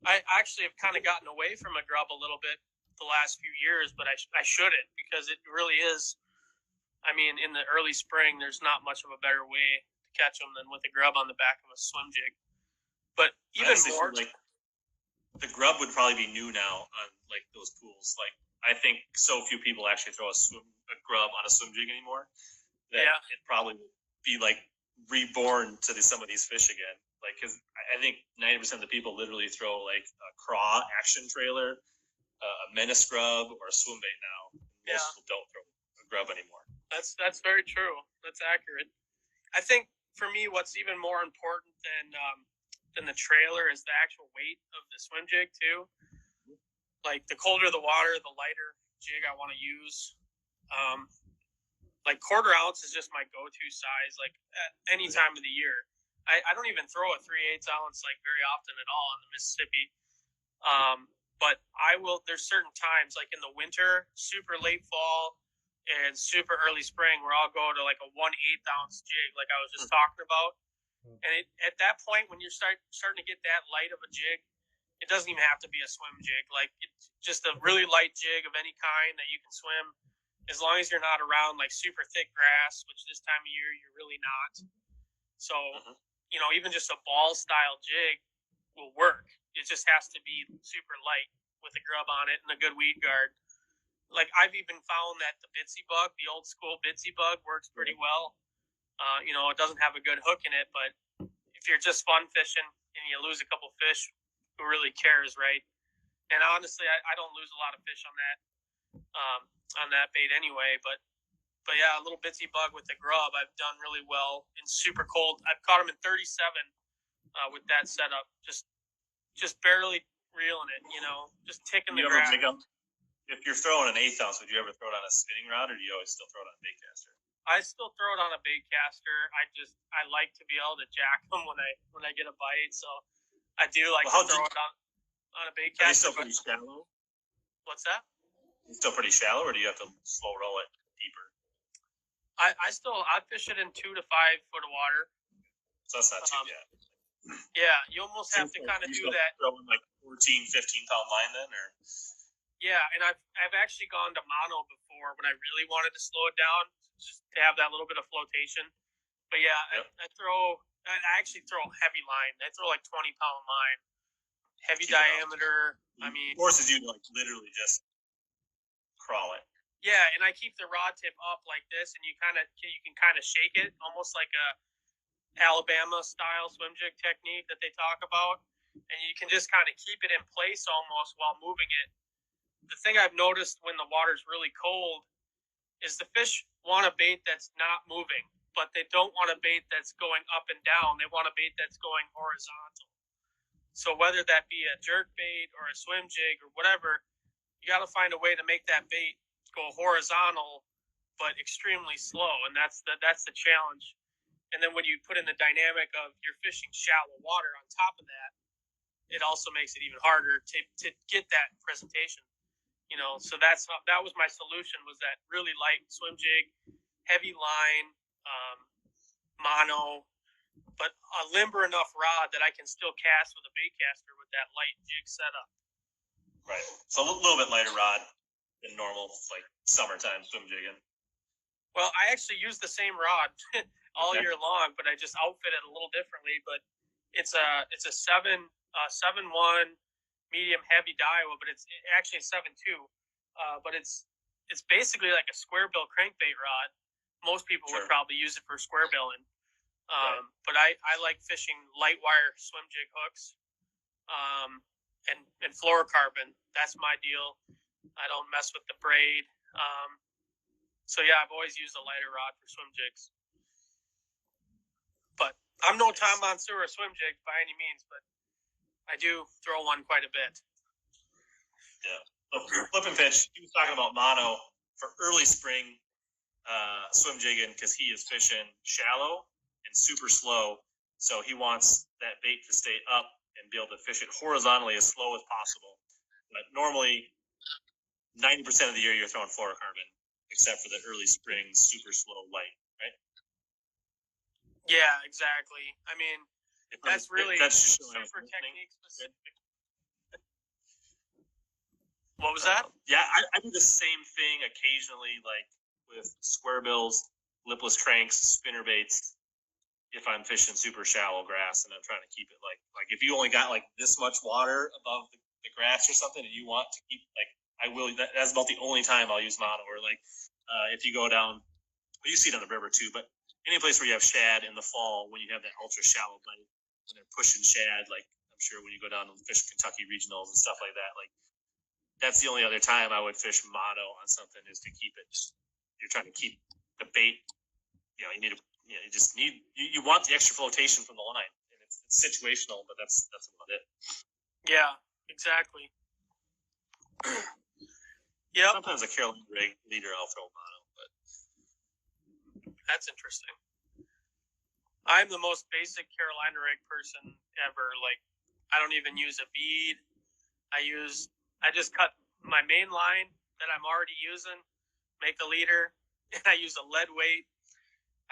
I actually have kind of gotten away from a grub a little bit the last few years, but I shouldn't, because it really is. I mean, in the early spring, there's not much of a better way to catch them than with a grub on the back of a swim jig. But even more, like the grub would probably be new now on like those pools. Like I think so few people actually throw a grub on a swim jig anymore that it probably would be like reborn to some of these fish again. Like, because I think 90% of the people literally throw like a craw action trailer, a Menace grub, or a swim bait now. Most people don't throw a grub anymore. That's very true. That's accurate. I think for me, what's even more important than the trailer is the actual weight of the swim jig too. Like the colder the water, the lighter jig I want to use. Like 1/4 ounce is just my go-to size. Like at any time of the year, I don't even throw a 3/8 ounce like very often at all on the Mississippi. But I will. There's certain times, like in the winter, super late fall, and super early spring, where I'll go to like a 1/8 ounce jig, like I was just talking about. And at that point, when you're starting to get that light of a jig, it doesn't even have to be a swim jig. Like it's just a really light jig of any kind that you can swim, as long as you're not around like super thick grass, which this time of year you're really not. So, even just a ball style jig will work. It just has to be super light with a grub on it and a good weed guard. Like I've even found that the bitsy bug, the old school bitsy bug, works pretty well. It doesn't have a good hook in it, but if you're just fun fishing and you lose a couple fish, who really cares, right? And honestly, I don't lose a lot of fish on that bait anyway. But yeah, a little bitsy bug with the grub, I've done really well in super cold. I've caught them in 37 with that setup, just barely reeling it, just ticking the grass. If you're throwing an 1/8 ounce, would you ever throw it on a spinning rod, or do you always still throw it on a bait caster? I still throw it on a bait caster. I like to be able to jack them when I get a bite, so I do like to throw it on a bait caster. Are they still pretty shallow? What's that? It's still pretty shallow, or do you have to slow roll it deeper? I fish it in 2 to 5 foot of water. So that's not too bad. Yeah, you almost have to kind of do that. Throwing like 14, 15 pound line then, or? Yeah, and I've actually gone to mono before when I really wanted to slow it down, just to have that little bit of flotation. But yeah, I actually throw heavy line. I throw like 20-pound line, heavy diameter. I mean, forces you to like literally just crawl it. Yeah, and I keep the rod tip up like this, and you can kind of shake it, almost like a Alabama style swim jig technique that they talk about, and you can just kind of keep it in place almost while moving it. The thing I've noticed when the water's really cold is the fish want a bait that's not moving, but they don't want a bait that's going up and down. They want a bait that's going horizontal. So whether that be a jerk bait or a swim jig or whatever, you got to find a way to make that bait go horizontal, but extremely slow, and that's the challenge. And then when you put in the dynamic of you're fishing shallow water on top of that, it also makes it even harder to get that presentation. So that was my solution, was that really light swim jig, heavy line, mono, but a limber enough rod that I can still cast with a bait caster with that light jig setup. Right. So a little bit lighter rod than normal, like summertime swim jigging. Well, I actually use the same rod all Okay. year long, but I just outfit it a little differently. But it's a 7.1 medium heavy Daiwa, but it's actually a 7.2. But it's basically like a square bill crankbait rod. Most people would probably use it for square billing. But I like fishing light wire swim jig hooks, and fluorocarbon. That's my deal. I don't mess with the braid. So yeah, I've always used a lighter rod for swim jigs. But I'm no Tom Monsoor swim jig by any means, but I do throw one quite a bit. Yeah. So Flip and Pitch, he was talking about mono for early spring swim jigging because he is fishing shallow and super slow. So he wants that bait to stay up and be able to fish it horizontally as slow as possible. But normally, 90% of the year you're throwing fluorocarbon, except for the early spring, super slow light, right? Yeah, exactly. I mean, that's really super technique specific. What was that? Yeah, I do the same thing occasionally, like with square bills, lipless cranks, spinner baits. If I'm fishing super shallow grass and I'm trying to keep it like if you only got like this much water above the grass or something, and you want to keep I will. That's about the only time I'll use mono. Or if you go down, well, you see it on the river too, but any place where you have shad in the fall, when you have that ultra shallow bite, when they're pushing shad, like I'm sure when you go down and fish Kentucky regionals and stuff like that, that's the only other time I would fish mono on something, is to keep it. You're trying to keep the bait. You need to. You just need. You want the extra flotation from the line, and it's situational, but that's about it. Yeah, exactly. Yeah. Sometimes a Carolina rig leader I'll throw mono, but that's interesting. I'm the most basic Carolina rig person ever. I don't even use a bead. I just cut my main line that I'm already using, make a leader, and I use a lead weight.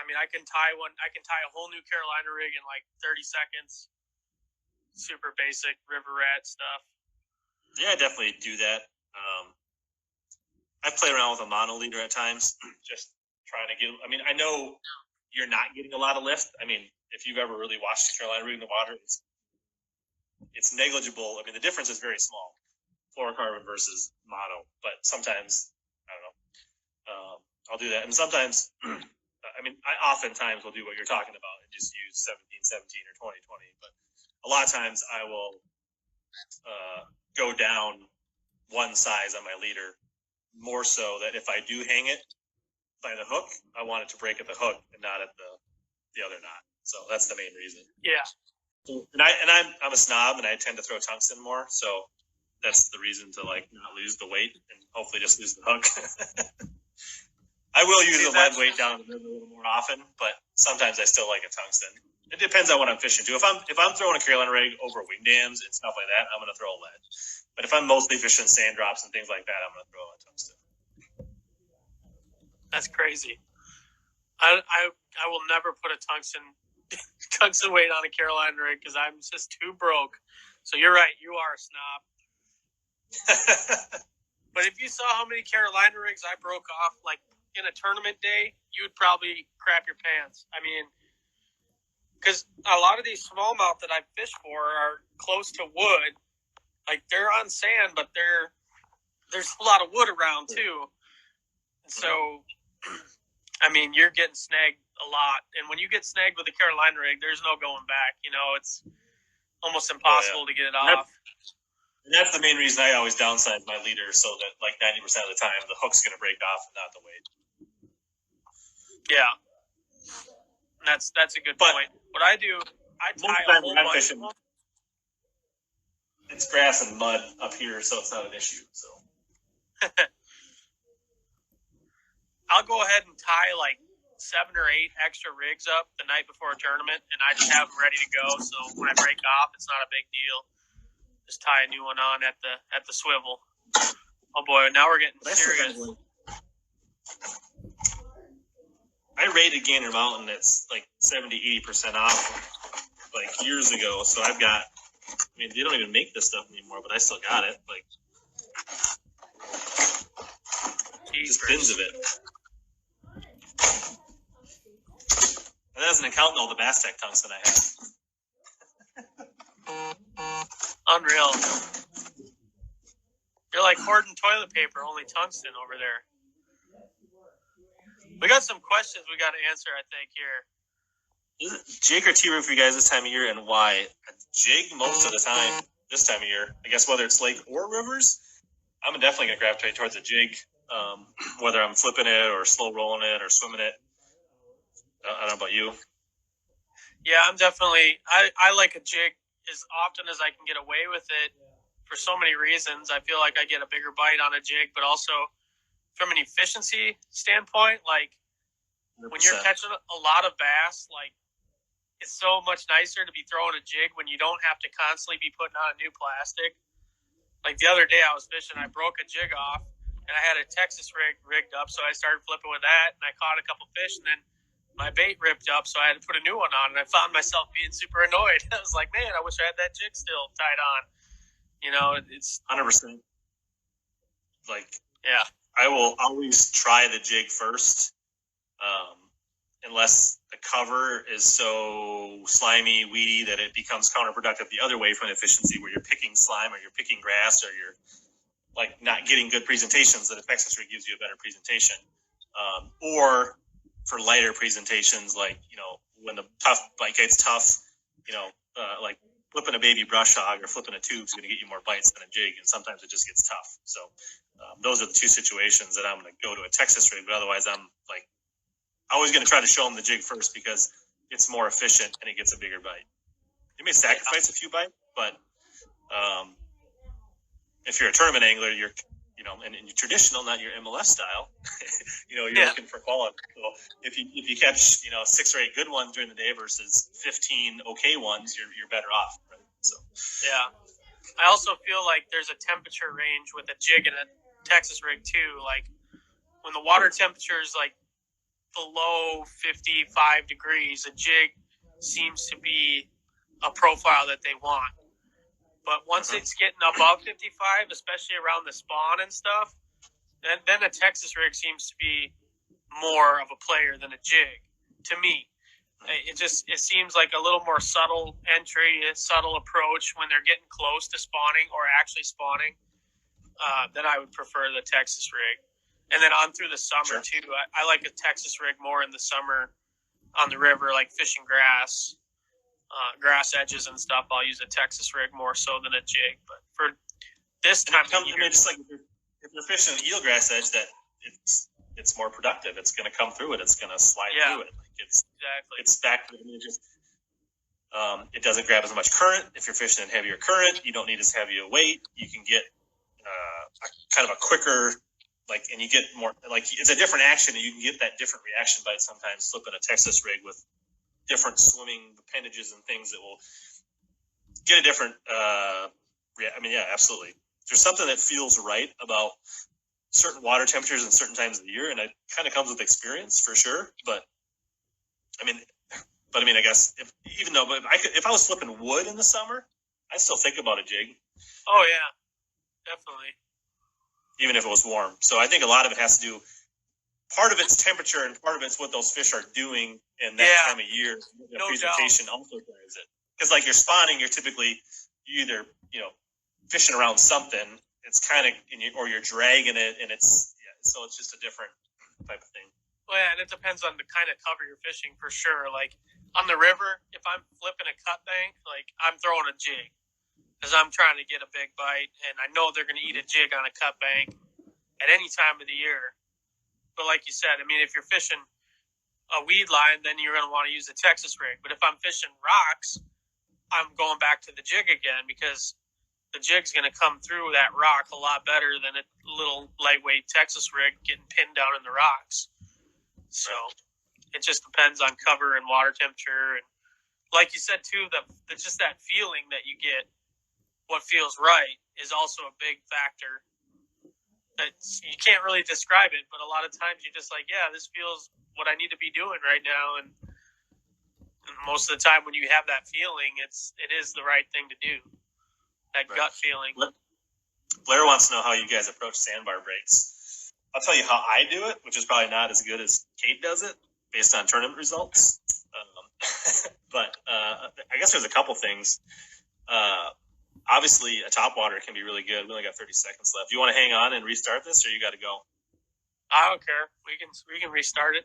I mean, I can tie a whole new Carolina rig in 30 seconds. Super basic river rat stuff. Yeah, I definitely do that. I play around with a mono leader at times, just trying to get. I mean, I know you're not getting a lot of lift. I mean, if you've ever really watched a Carolina rig in the water, it's negligible. I mean, the difference is very small, fluorocarbon versus mono. But sometimes, I don't know, I'll do that. And sometimes, I mean, I oftentimes will do what you're talking about and just use 17-17 or 20-20. But a lot of times I will go down one size on my leader, more so that if I do hang it by the hook, I want it to break at the hook and not at the other knot. So that's the main reason. Yeah. And I'm a snob, and I tend to throw tungsten more, so that's the reason to not lose the weight and hopefully just lose the hook. I will use the lead weight down in the river a little more often, but sometimes I still like a tungsten. It depends on what I'm fishing too. If I'm throwing a Carolina rig over wind dams and stuff like that, I'm going to throw a lead. But if I'm mostly fishing sand drops and things like that, I'm going to throw a tungsten. That's crazy. I will never put a tungsten weight on a Carolina rig because I'm just too broke. So you're right. You are a snob. But if you saw how many Carolina rigs I broke off, in a tournament day, you would probably crap your pants. I mean, because a lot of these smallmouth that I fish for are close to wood. They're on sand, but there's a lot of wood around too. So, I mean, you're getting snagged a lot. And when you get snagged with a Carolina rig, there's no going back. It's almost impossible to get it off. And that's the main reason I always downsize my leader, so that 90% of the time the hook's going to break off and not the weight. Yeah. That's a good point. What I do, I tie a whole bunch of them. It's grass and mud up here, so it's not an issue. So I'll go ahead and tie 7 or 8 extra rigs up the night before a tournament, and I just have them ready to go. So when I break off, it's not a big deal. Just tie a new one on at the swivel. Oh boy, now we're getting serious. I rated Gander Mountain. It's 70-80% off years ago. So I've got. I mean, they don't even make this stuff anymore, but I still got it. Just bins of it. That doesn't account all the Bass Tech tungsten I have. Unreal. You're like hoarding toilet paper, only tungsten over there. We got some questions we got to answer, I think, here. Is it jig or T-roof for you guys this time of year, and why? Jig most of the time this time of year. I guess whether it's lake or rivers, I'm definitely going to gravitate towards a jig, whether I'm flipping it or slow rolling it or swimming it. I don't know about you. Yeah, I'm definitely – I like a jig as often as I can get away with it for so many reasons. I feel like I get a bigger bite on a jig, but also from an efficiency standpoint, like 100%. When you're catching a lot of bass, like it's so much nicer to be throwing a jig when you don't have to constantly be putting on a new plastic. Like the other day I was fishing, I broke a jig off, and I had a Texas rig rigged up, so I started flipping with that, and I caught a couple fish, and then my bait ripped up, so I had to put a new one on, and I found myself being super annoyed. I was like, man, I wish I had that jig still tied on. You know, it's 100%. Like, yeah, I will always try the jig first, unless the cover is so slimy, weedy that it becomes counterproductive the other way from efficiency, where you're picking slime or you're picking grass or you're like not getting good presentations. That a Texas rig gives you a better presentation, or for lighter presentations, like, you know, when the tough, like it's tough, you know, like flipping a baby brush hog or flipping a tube is going to get you more bites than a jig, and sometimes it just gets tough. So those are the two situations that I'm going to go to a Texas rig, but otherwise I'm like always going to try to show them the jig first because it's more efficient and it gets a bigger bite. You may sacrifice a few bites, but if you're a tournament angler, you're, you know, and you're traditional, not your MLS style, you know, you're looking for quality. So if you catch, you know, 6 or 8 good ones during the day versus 15 okay ones, you're better off, right? So yeah. I also feel like there's a temperature range with a jig and a Texas rig too. Like when the water temperature is like below 55 degrees, a jig seems to be a profile that they want. But once it's getting above 55, especially around the spawn and stuff, then a Texas rig seems to be more of a player than a jig, to me. It seems like a little more subtle entry, a subtle approach when they're getting close to spawning or actually spawning. Then I would prefer the Texas rig. And then on through the summer, too. I like a Texas rig more in the summer on the river, like fishing grass. Grass edges and stuff, I'll use a Texas rig more so than a jig. But for this time of year, just like if you're fishing an eelgrass edge, that it's more productive. It's going to come through it. It's going to slide through it. Like it's back to the just. It doesn't grab as much current. If you're fishing in heavier current, you don't need as heavy a weight. You can get kind of a quicker, like, and you get more, like, it's a different action, and you can get that different reaction bite sometimes flipping a Texas rig with different swimming appendages and things that will get a different absolutely. There's something that feels right about certain water temperatures and certain times of the year, and it kind of comes with experience for sure. But I guess if I was flipping wood in the summer, I'd still think about a jig. Oh yeah, definitely. Even if it was warm. So I think a lot of it has to do. Part of it's temperature, and part of it's what those fish are doing in that time of year. The presentation also drives it. Because like you're spawning, you're typically either, you know, fishing around something. It's kind of, or you're dragging it, and so it's just a different type of thing. Well, yeah, and it depends on the kind of cover you're fishing for sure. Like on the river, if I'm flipping a cut bank, like I'm throwing a jig because I'm trying to get a big bite, and I know they're going to eat a jig on a cut bank at any time of the year. But like you said, I mean, if you're fishing a weed line, then you're going to want to use the Texas rig. But if I'm fishing rocks, I'm going back to the jig again because the jig's going to come through that rock a lot better than a little lightweight Texas rig getting pinned down in the rocks. So it just depends on cover and water temperature. And like you said, too, just that feeling that you get, what feels right, is also a big factor. You can't really describe it, but a lot of times you're just like, yeah, this feels what I need to be doing right now. And most of the time when you have that feeling, it is the right thing to do. That gut feeling. Blair wants to know how you guys approach sandbar breaks. I'll tell you how I do it, which is probably not as good as Cade does it based on tournament results. But I guess there's a couple things. Obviously, a topwater can be really good. We only got 30 seconds left. Do you want to hang on and restart this, or you got to go? I don't care. We can restart it.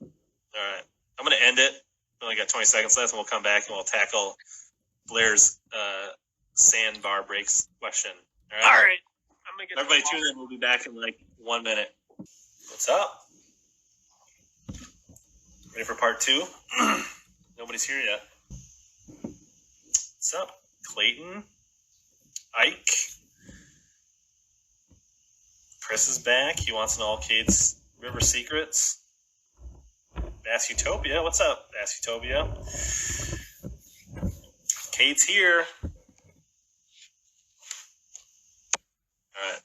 All right. I'm going to end it. We only got 20 seconds left, and we'll come back and we'll tackle Blair's sandbar breaks question. All right. All right. I'm gonna get Everybody tune in. We'll be back in like 1 minute. What's up? Ready for part 2? Nobody's here yet. What's up? Clayton? Ike? Chris is back. He wants to know all Cade's river secrets. Bass Utopia. What's up, Bass Utopia? Cade's here. All right.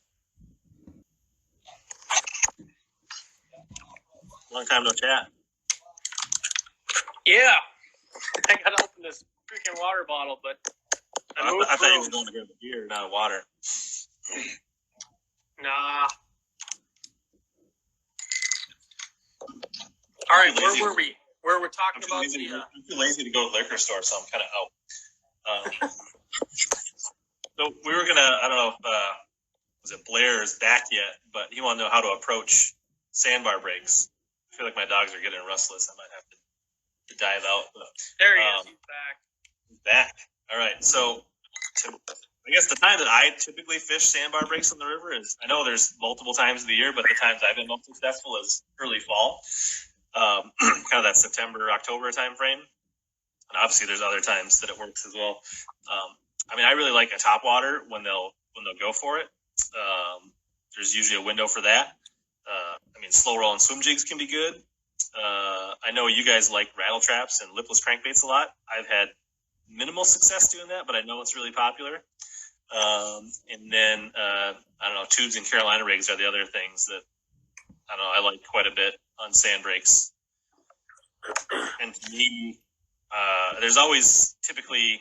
Long time no chat. Yeah. I gotta open this freaking water bottle, but I thought you were going to grab a beer, not a water. Nah. All right, where were we? Where we're talking about I'm too lazy to go to the liquor store, so I'm kind of out. So we were gonna. I don't know if was it Blair's back yet, but he wanted to know how to approach sandbar breaks. I feel like my dogs are getting restless. I might have to dive out. But, there he is. He's back. He's back. All right. So, I guess the time that I typically fish sandbar breaks on the river is, I know there's multiple times of the year, but the times I've been most successful is early fall, kind of that September, October time frame. And obviously, there's other times that it works as well. I mean, I really like a topwater when they'll go for it. There's usually a window for that. I mean, slow roll and swim jigs can be good. I know you guys like rattle traps and lipless crankbaits a lot. I've had minimal success doing that, but I know it's really popular. And then I don't know, tubes and Carolina rigs are the other things that I like quite a bit on sand breaks. And to me, there's always typically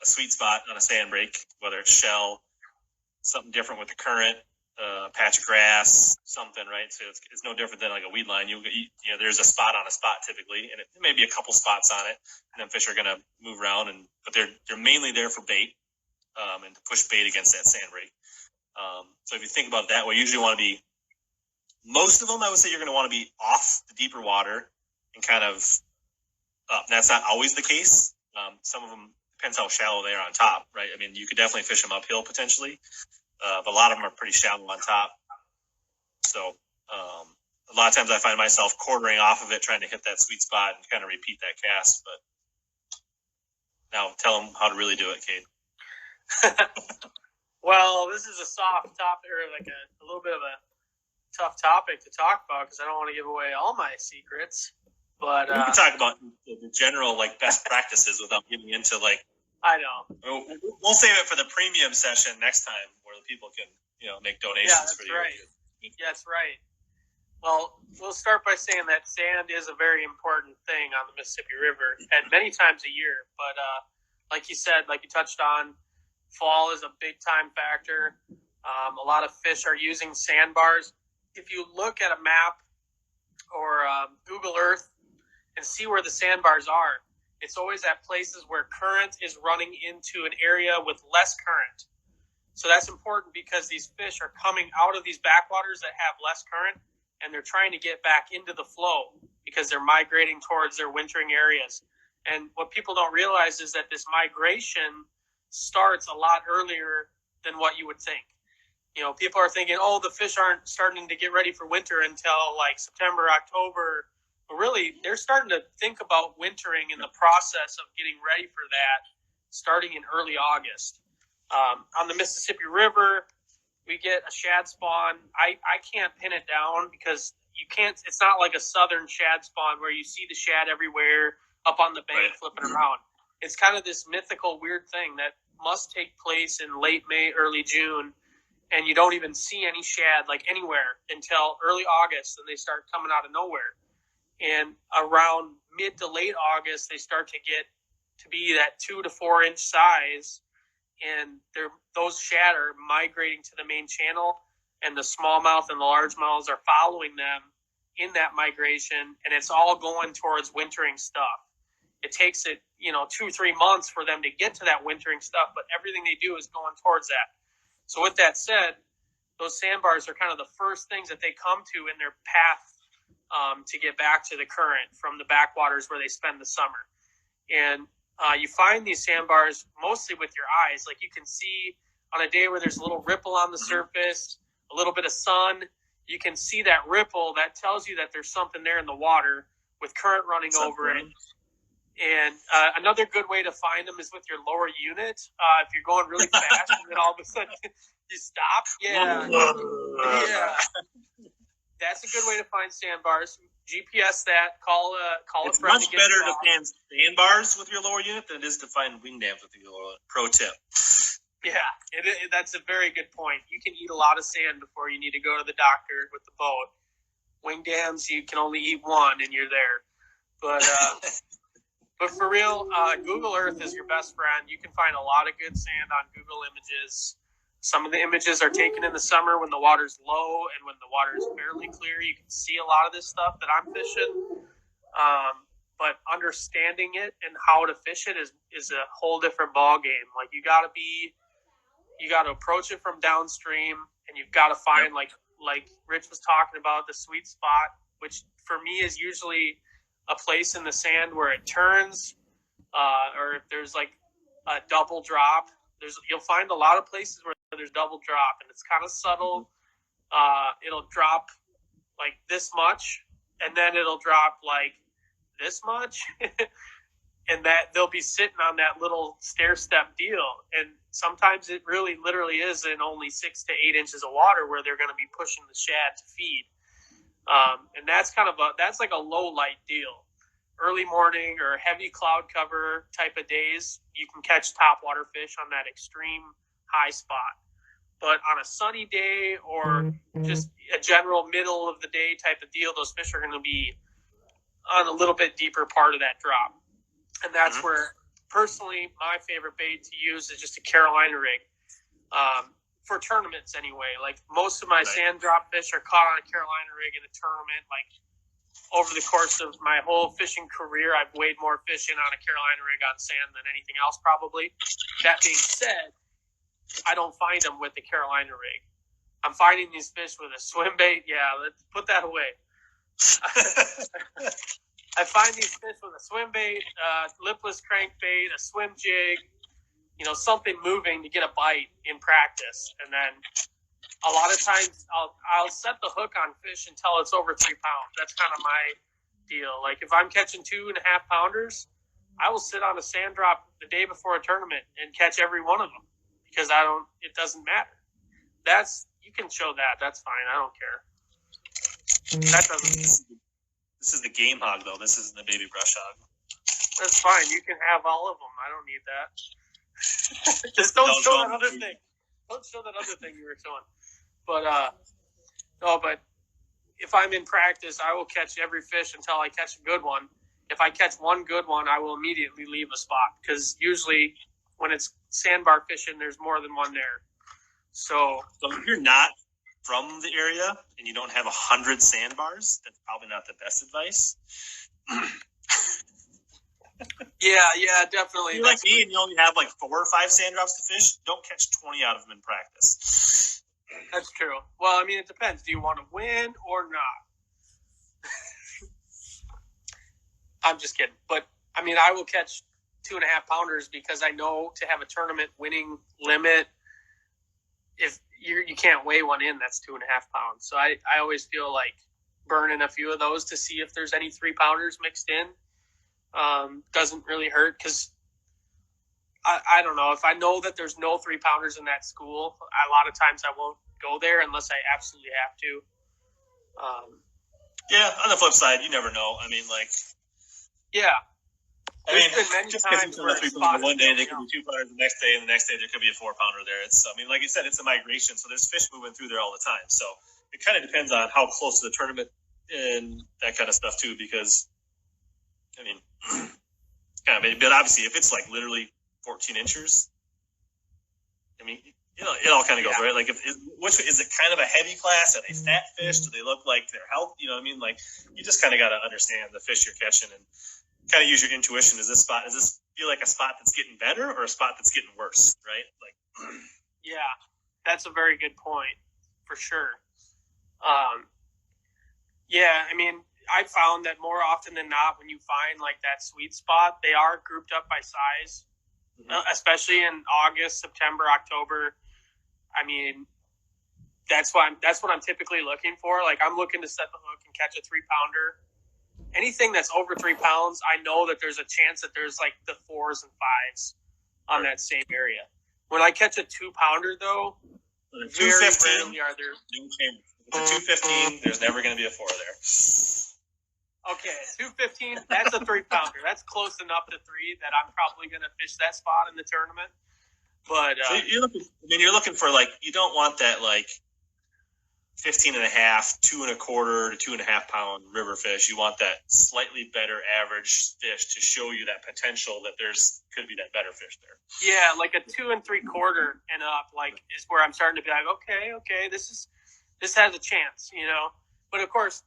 a sweet spot on a sand break, whether it's shell, something different with the current, patch of grass, something, right? So it's no different than like a weed line. You know, there's a spot on a spot typically, and it may be a couple spots on it, and then fish are going to move around, but they're mainly there for bait, and to push bait against that sand break. So if you think about it that way, you usually want to be, most of them, I would say you're going to want to be off the deeper water and kind of up. And that's not always the case. Some of them, depends how shallow they are on top, right? I mean, you could definitely fish them uphill potentially. But a lot of them are pretty shallow on top. So a lot of times I find myself quartering off of it, trying to hit that sweet spot and kind of repeat that cast. But now tell them how to really do it, Cade. Well, this is a soft topic, or like a little bit of a tough topic to talk about because I don't want to give away all my secrets. But we can talk about the general like best practices without getting into like. I know. We'll save it for the premium session next time, where the people can, make donations for you. Right. Yeah, that's right. Well, we'll start by saying that sand is a very important thing on the Mississippi River, and many times a year. But like you said, like you touched on, fall is a big time factor. A lot of fish are using sandbars. If you look at a map or Google Earth and see where the sandbars are, it's always at places where current is running into an area with less current. So that's important because these fish are coming out of these backwaters that have less current, and they're trying to get back into the flow because they're migrating towards their wintering areas. And what people don't realize is that this migration starts a lot earlier than what you would think. People are thinking, oh, the fish aren't starting to get ready for winter until like September, October. But really, they're starting to think about wintering in the process of getting ready for that starting in early August. On the Mississippi River, we get a shad spawn. I can't pin it down because you can't. It's not like a southern shad spawn where you see the shad everywhere up on the bank flipping around. It's kind of this mythical weird thing that must take place in late May, early June, and you don't even see any shad like anywhere until early August, and they start coming out of nowhere. And around mid to late August, they start to get to be that 2 to 4 inch size, and those shad are migrating to the main channel, and the smallmouth and the largemouths are following them in that migration, and it's all going towards wintering stuff. it takes it, 2-3 months for them to get to that wintering stuff, but everything they do is going towards that. So with that said, those sandbars are kind of the first things that they come to in their path to get back to the current from the backwaters where they spend the summer. And you find these sandbars mostly with your eyes. Like you can see on a day where there's a little ripple on the surface, a little bit of sun, you can see that ripple. That tells you that there's something there in the water with current running over it. And another good way to find them is with your lower unit. If you're going really fast and then all of a sudden you stop. Yeah. That's a good way to find sandbars. GPS that. Call it's a friend. It's much better to find sandbars with your lower unit than it is to find wing dams with your lower unit. Pro tip. Yeah, that's a very good point. You can eat a lot of sand before you need to go to the doctor with the boat. Wing dams, you can only eat one and you're there. But for real, Google Earth is your best friend. You can find a lot of good sand on Google Images. Some of the images are taken in the summer when the water's low and when the water is fairly clear. You can see a lot of this stuff that I'm fishing. But understanding it and how to fish it is a whole different ball game. Like you got to approach it from downstream, and you've got to find like Rich was talking about, the sweet spot, which for me is usually a place in the sand where it turns, or if there's like a double drop. You'll find a lot of places where there's double drop, and it's kind of subtle. It'll drop like this much, and then it'll drop like this much, and that they'll be sitting on that little stair step deal. And sometimes it really literally is in only 6 to 8 inches of water where they're going to be pushing the shad to feed. And that's that's like a low light deal. Early morning or heavy cloud cover type of days, you can catch topwater fish on that extreme high spot. But on a sunny day or just a general middle of the day type of deal, those fish are going to be on a little bit deeper part of that drop. And that's where, personally, my favorite bait to use is just a Carolina rig. For tournaments anyway. Like most of my sand drop fish are caught on a Carolina rig in a tournament. Like over the course of my whole fishing career, I've weighed more fish in on a Carolina rig on sand than anything else probably. That being said, I don't find them with the Carolina rig. I'm finding these fish with a swim bait. Yeah, let's put that away. I find these fish with a swim bait, lipless crankbait, a swim jig, something moving to get a bite in practice. And then a lot of times I'll set the hook on fish until it's over 3 pounds. That's kind of my deal. Like if I'm catching 2.5 pounders, I will sit on a sand drop the day before a tournament and catch every one of them because it doesn't matter. You can show that. That's fine. I don't care. That doesn't. This is the game hog, though. This isn't the baby brush hog. That's fine. You can have all of them. I don't need that. Just don't show that other thing. Don't show that other thing you were showing. But if I'm in practice, I will catch every fish until I catch a good one. If I catch one good one, I will immediately leave a spot because usually when it's sandbar fishing, there's more than one there. So if you're not from the area and you don't have 100 sandbars, that's probably not the best advice. Yeah, definitely. If you're like me and you only have like 4 or 5 sand drops to fish, don't catch 20 out of them in practice. That's true. Well, I mean, it depends. Do you want to win or not? I'm just kidding. But, I mean, I will catch 2.5 pounders because I know to have a tournament winning limit, if you can't weigh one in, that's 2.5 pounds. So I always feel like burning a few of those to see if there's any 3 pounders mixed in. Doesn't really hurt because I don't know. If I know that there's no 3 pounders in that school, a lot of times I won't go there unless I absolutely have to. Yeah, on the flip side, you never know. I mean, like... Yeah. There's been many just times where one day there could be 2 pounders, the next day, and the next day there could be a 4 pounder there. Like you said, it's a migration, so there's fish moving through there all the time. So it kind of depends on how close to the tournament and that kind of stuff too. Because I mean, but obviously, if it's like literally 14 inches, I mean, it all kind of goes right. Like, which is it? Kind of a heavy class? Are they fat fish? Do they look like they're healthy? You know what I mean? Like, you just kind of got to understand the fish you're catching and kind of use your intuition. Does this feel like a spot that's getting better or a spot that's getting worse, right? Like, yeah, that's a very good point for sure. Yeah, I mean, I found that more often than not, when you find like that sweet spot, they are grouped up by size, especially in August, September, October. I mean, that's what I'm typically looking for. Like, I'm looking to set the hook and catch a 3-pounder. Anything that's over 3 pounds, I know that there's a chance that there's like the 4s and 5s on that same area. When I catch a 2-pounder, though, very rarely are there. With a 215, there's never going to be a 4 there. Okay, 215, that's a 3-pounder. That's close enough to 3 that I'm probably going to fish that spot in the tournament. But so you're looking for, like, you don't want that like 15 and a half, 2 1/4 to 2.5 pound river fish. You want that slightly better average fish to show you that potential that could be that better fish there. Yeah, like a 2 3/4 and up, like, is where I'm starting to be like, okay, this has a chance, you know. But of course,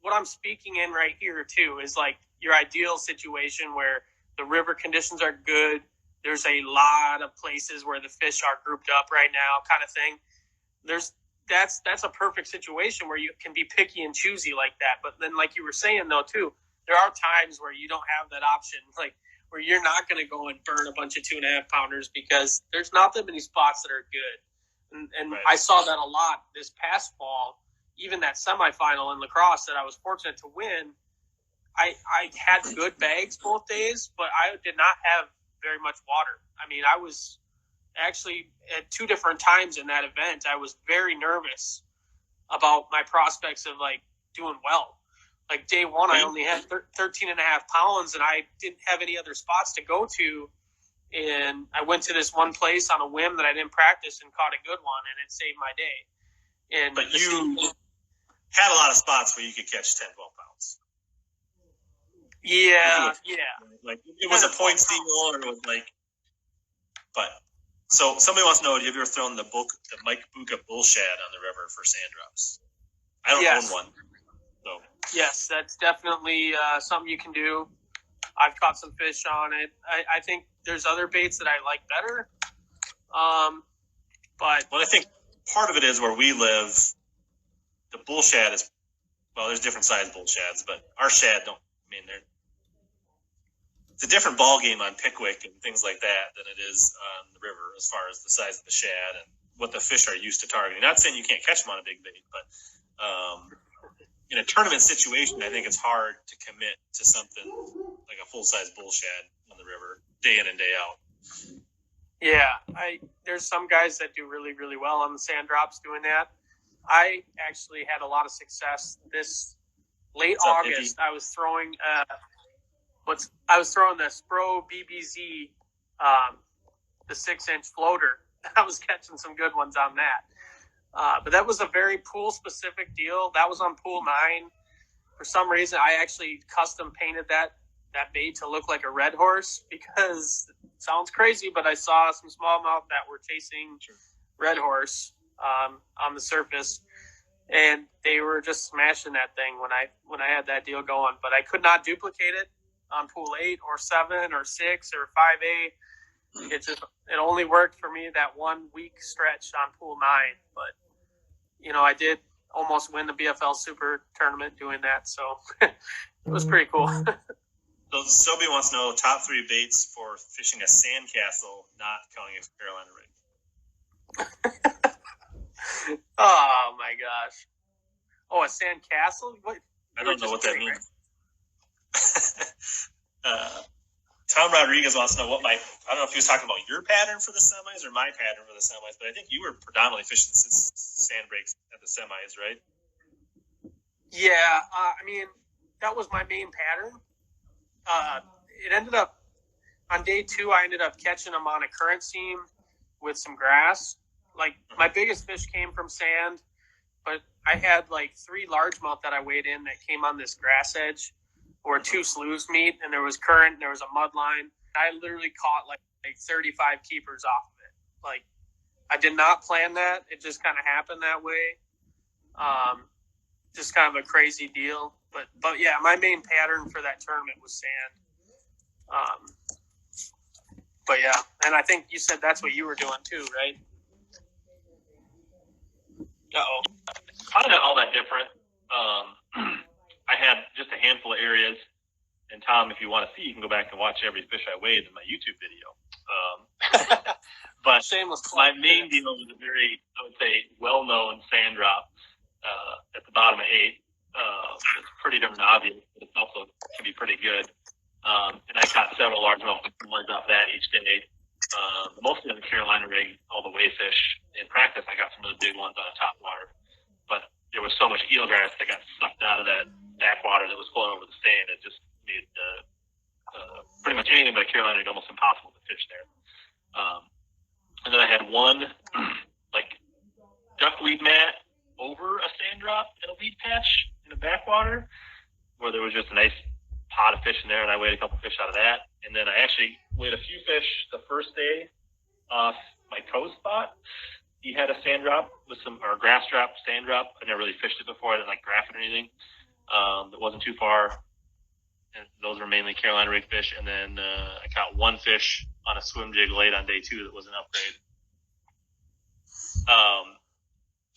what I'm speaking in right here too is like your ideal situation where the river conditions are good. There's a lot of places where the fish are grouped up right now, kind of thing. That's a perfect situation where you can be picky and choosy like that. But then, like you were saying though too, there are times where you don't have that option, like where you're not going to go and burn a bunch of 2.5 pounders because there's not that many spots that are good. And right. I saw that a lot this past fall. Even that semifinal in lacrosse that I was fortunate to win, I had good bags both days, but I did not have very much water. I mean, I was actually at 2 different times in that event, I was very nervous about my prospects of like doing well. Like day 1, I only had 13.5 pounds and I didn't have any other spots to go to. And I went to this one place on a whim that I didn't practice and caught a good one, and it saved my day. But you had a lot of spots where you could catch 10, 12 pounds. Yeah. Like, it was a point steal, or it was like, but, so somebody wants to know, have you ever thrown the Mike Buka bull shad on the river for sand drops? I don't own one. So. Yes, that's definitely something you can do. I've caught some fish on it. I think there's other baits that I like better. But I think part of it is where we live, the bull shad is, well, there's different size bull shads, but our shad it's a different ball game on Pickwick and things like that than it is on the river as far as the size of the shad and what the fish are used to targeting. Not saying you can't catch them on a big bait, but in a tournament situation, I think it's hard to commit to something like a full-size bull shad on the river day in and day out. Yeah, there's some guys that do really, really well on the sand drops doing that. I actually had a lot of success this late August. I was throwing the Sprague BBZ, the 6-inch floater. I was catching some good ones on that. But that was a very pool-specific deal. That was on pool 9. For some reason, I actually custom painted that bait to look like a red horse because it sounds crazy, but I saw some smallmouth that were chasing red horse on the surface, and they were just smashing that thing when I had that deal going. But I could not duplicate it on pool 8 or 7 or 6 or 5A. It only worked for me that 1 week stretch on pool 9. But I did almost win the BFL Super Tournament doing that, so it was pretty cool. So Sobe wants to know top 3 baits for fishing a sandcastle, not counting a Carolina rig. Oh my gosh! Oh, a sandcastle? What? I don't know what that means. Tom Rodriguez wants to know I don't know if he was talking about your pattern for the semis or my pattern for the semis, but I think you were predominantly fishing sand breaks at the semis, right? Yeah, that was my main pattern. It ended up, on day 2, I ended up catching them on a current seam with some grass. Like, my biggest fish came from sand, but I had like 3 largemouth that I weighed in that came on this grass edge where 2 sloughs meet, and there was current, and there was a mud line. I literally caught like 35 keepers off of it. Like, I did not plan that. It just kind of happened that way. Just kind of a crazy deal. But yeah, my main pattern for that tournament was sand. But yeah, and I think you said that's what you were doing too, right? Uh-oh. Probably not all that different. I had just a handful of areas. And Tom, if you want to see, you can go back and watch every fish I weighed in my YouTube video. But Shameless my main deal was a very, I would say, well-known sand drop at the bottom of 8. It's pretty darn obvious, but it's also can be pretty good. And I caught several largemouth ones off that each day. Mostly on the Carolina rig, all the way fish. In practice, I got some of the big ones on the top water. But there was so much eelgrass that got sucked out of that backwater that was flowing over the sand. It just made pretty much anything but a Carolina rig almost impossible to fish there. And then I had one like duckweed mat over a sand drop in a weed patch in the backwater where there was just a nice pot of fish in there, and I weighed a couple fish out of that. And then I actually weighed a few fish the first day off my toe spot. He had a sand drop with or grass drop, sand drop. I never really fished it before. I didn't like graph it or anything. It wasn't too far. And those were mainly Carolina rig fish. And then I caught one fish on a swim jig late on day 2 that was an upgrade.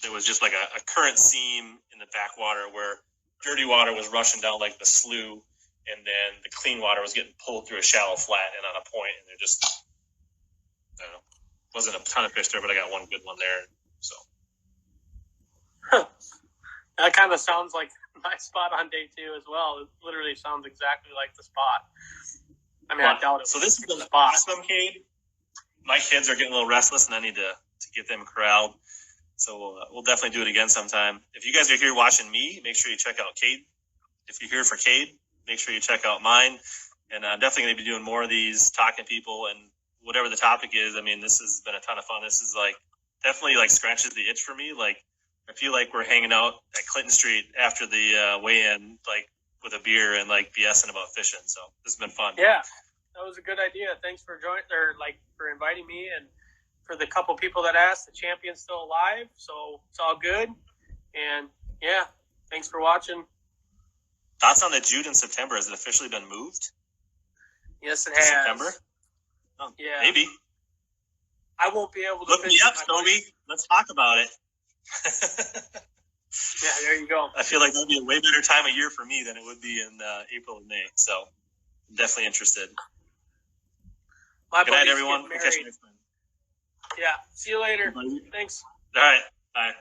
There was just like a current seam in the backwater where dirty water was rushing down like the slough, and then the clean water was getting pulled through a shallow flat and on a point, and there just, I don't know, wasn't a ton of fish there, but I got one good one there. So that kind of sounds like my spot on day 2 as well. It literally sounds exactly like the spot. I mean, I doubt it. So this is the awesome, Cade. My kids are getting a little restless, and I need to get them corralled. So we'll definitely do it again sometime. If you guys are here watching me, make sure you check out Cade. If you're here for Cade, make sure you check out mine. And I'm definitely going to be doing more of these, talking to people, and whatever the topic is. I mean, this has been a ton of fun. This is like definitely like scratches the itch for me. Like I feel like we're hanging out at Clinton Street after the weigh-in, like with a beer and like BSing about fishing. So this has been fun. Yeah, that was a good idea. Thanks for for inviting me, and for the couple people that asked. The champion's still alive, so it's all good. And yeah, thanks for watching. Thoughts on the June and September? Has it officially been moved? Yes, it has. September? Oh, yeah. Maybe. I won't be able to look me up, Toby. Let's talk about it. Yeah, there you go. I feel like that would be a way better time of year for me than it would be in April and May. So I'm definitely interested. Good night, everyone. We'll catch you next time. Yeah. See you later. Thanks. All right. Bye.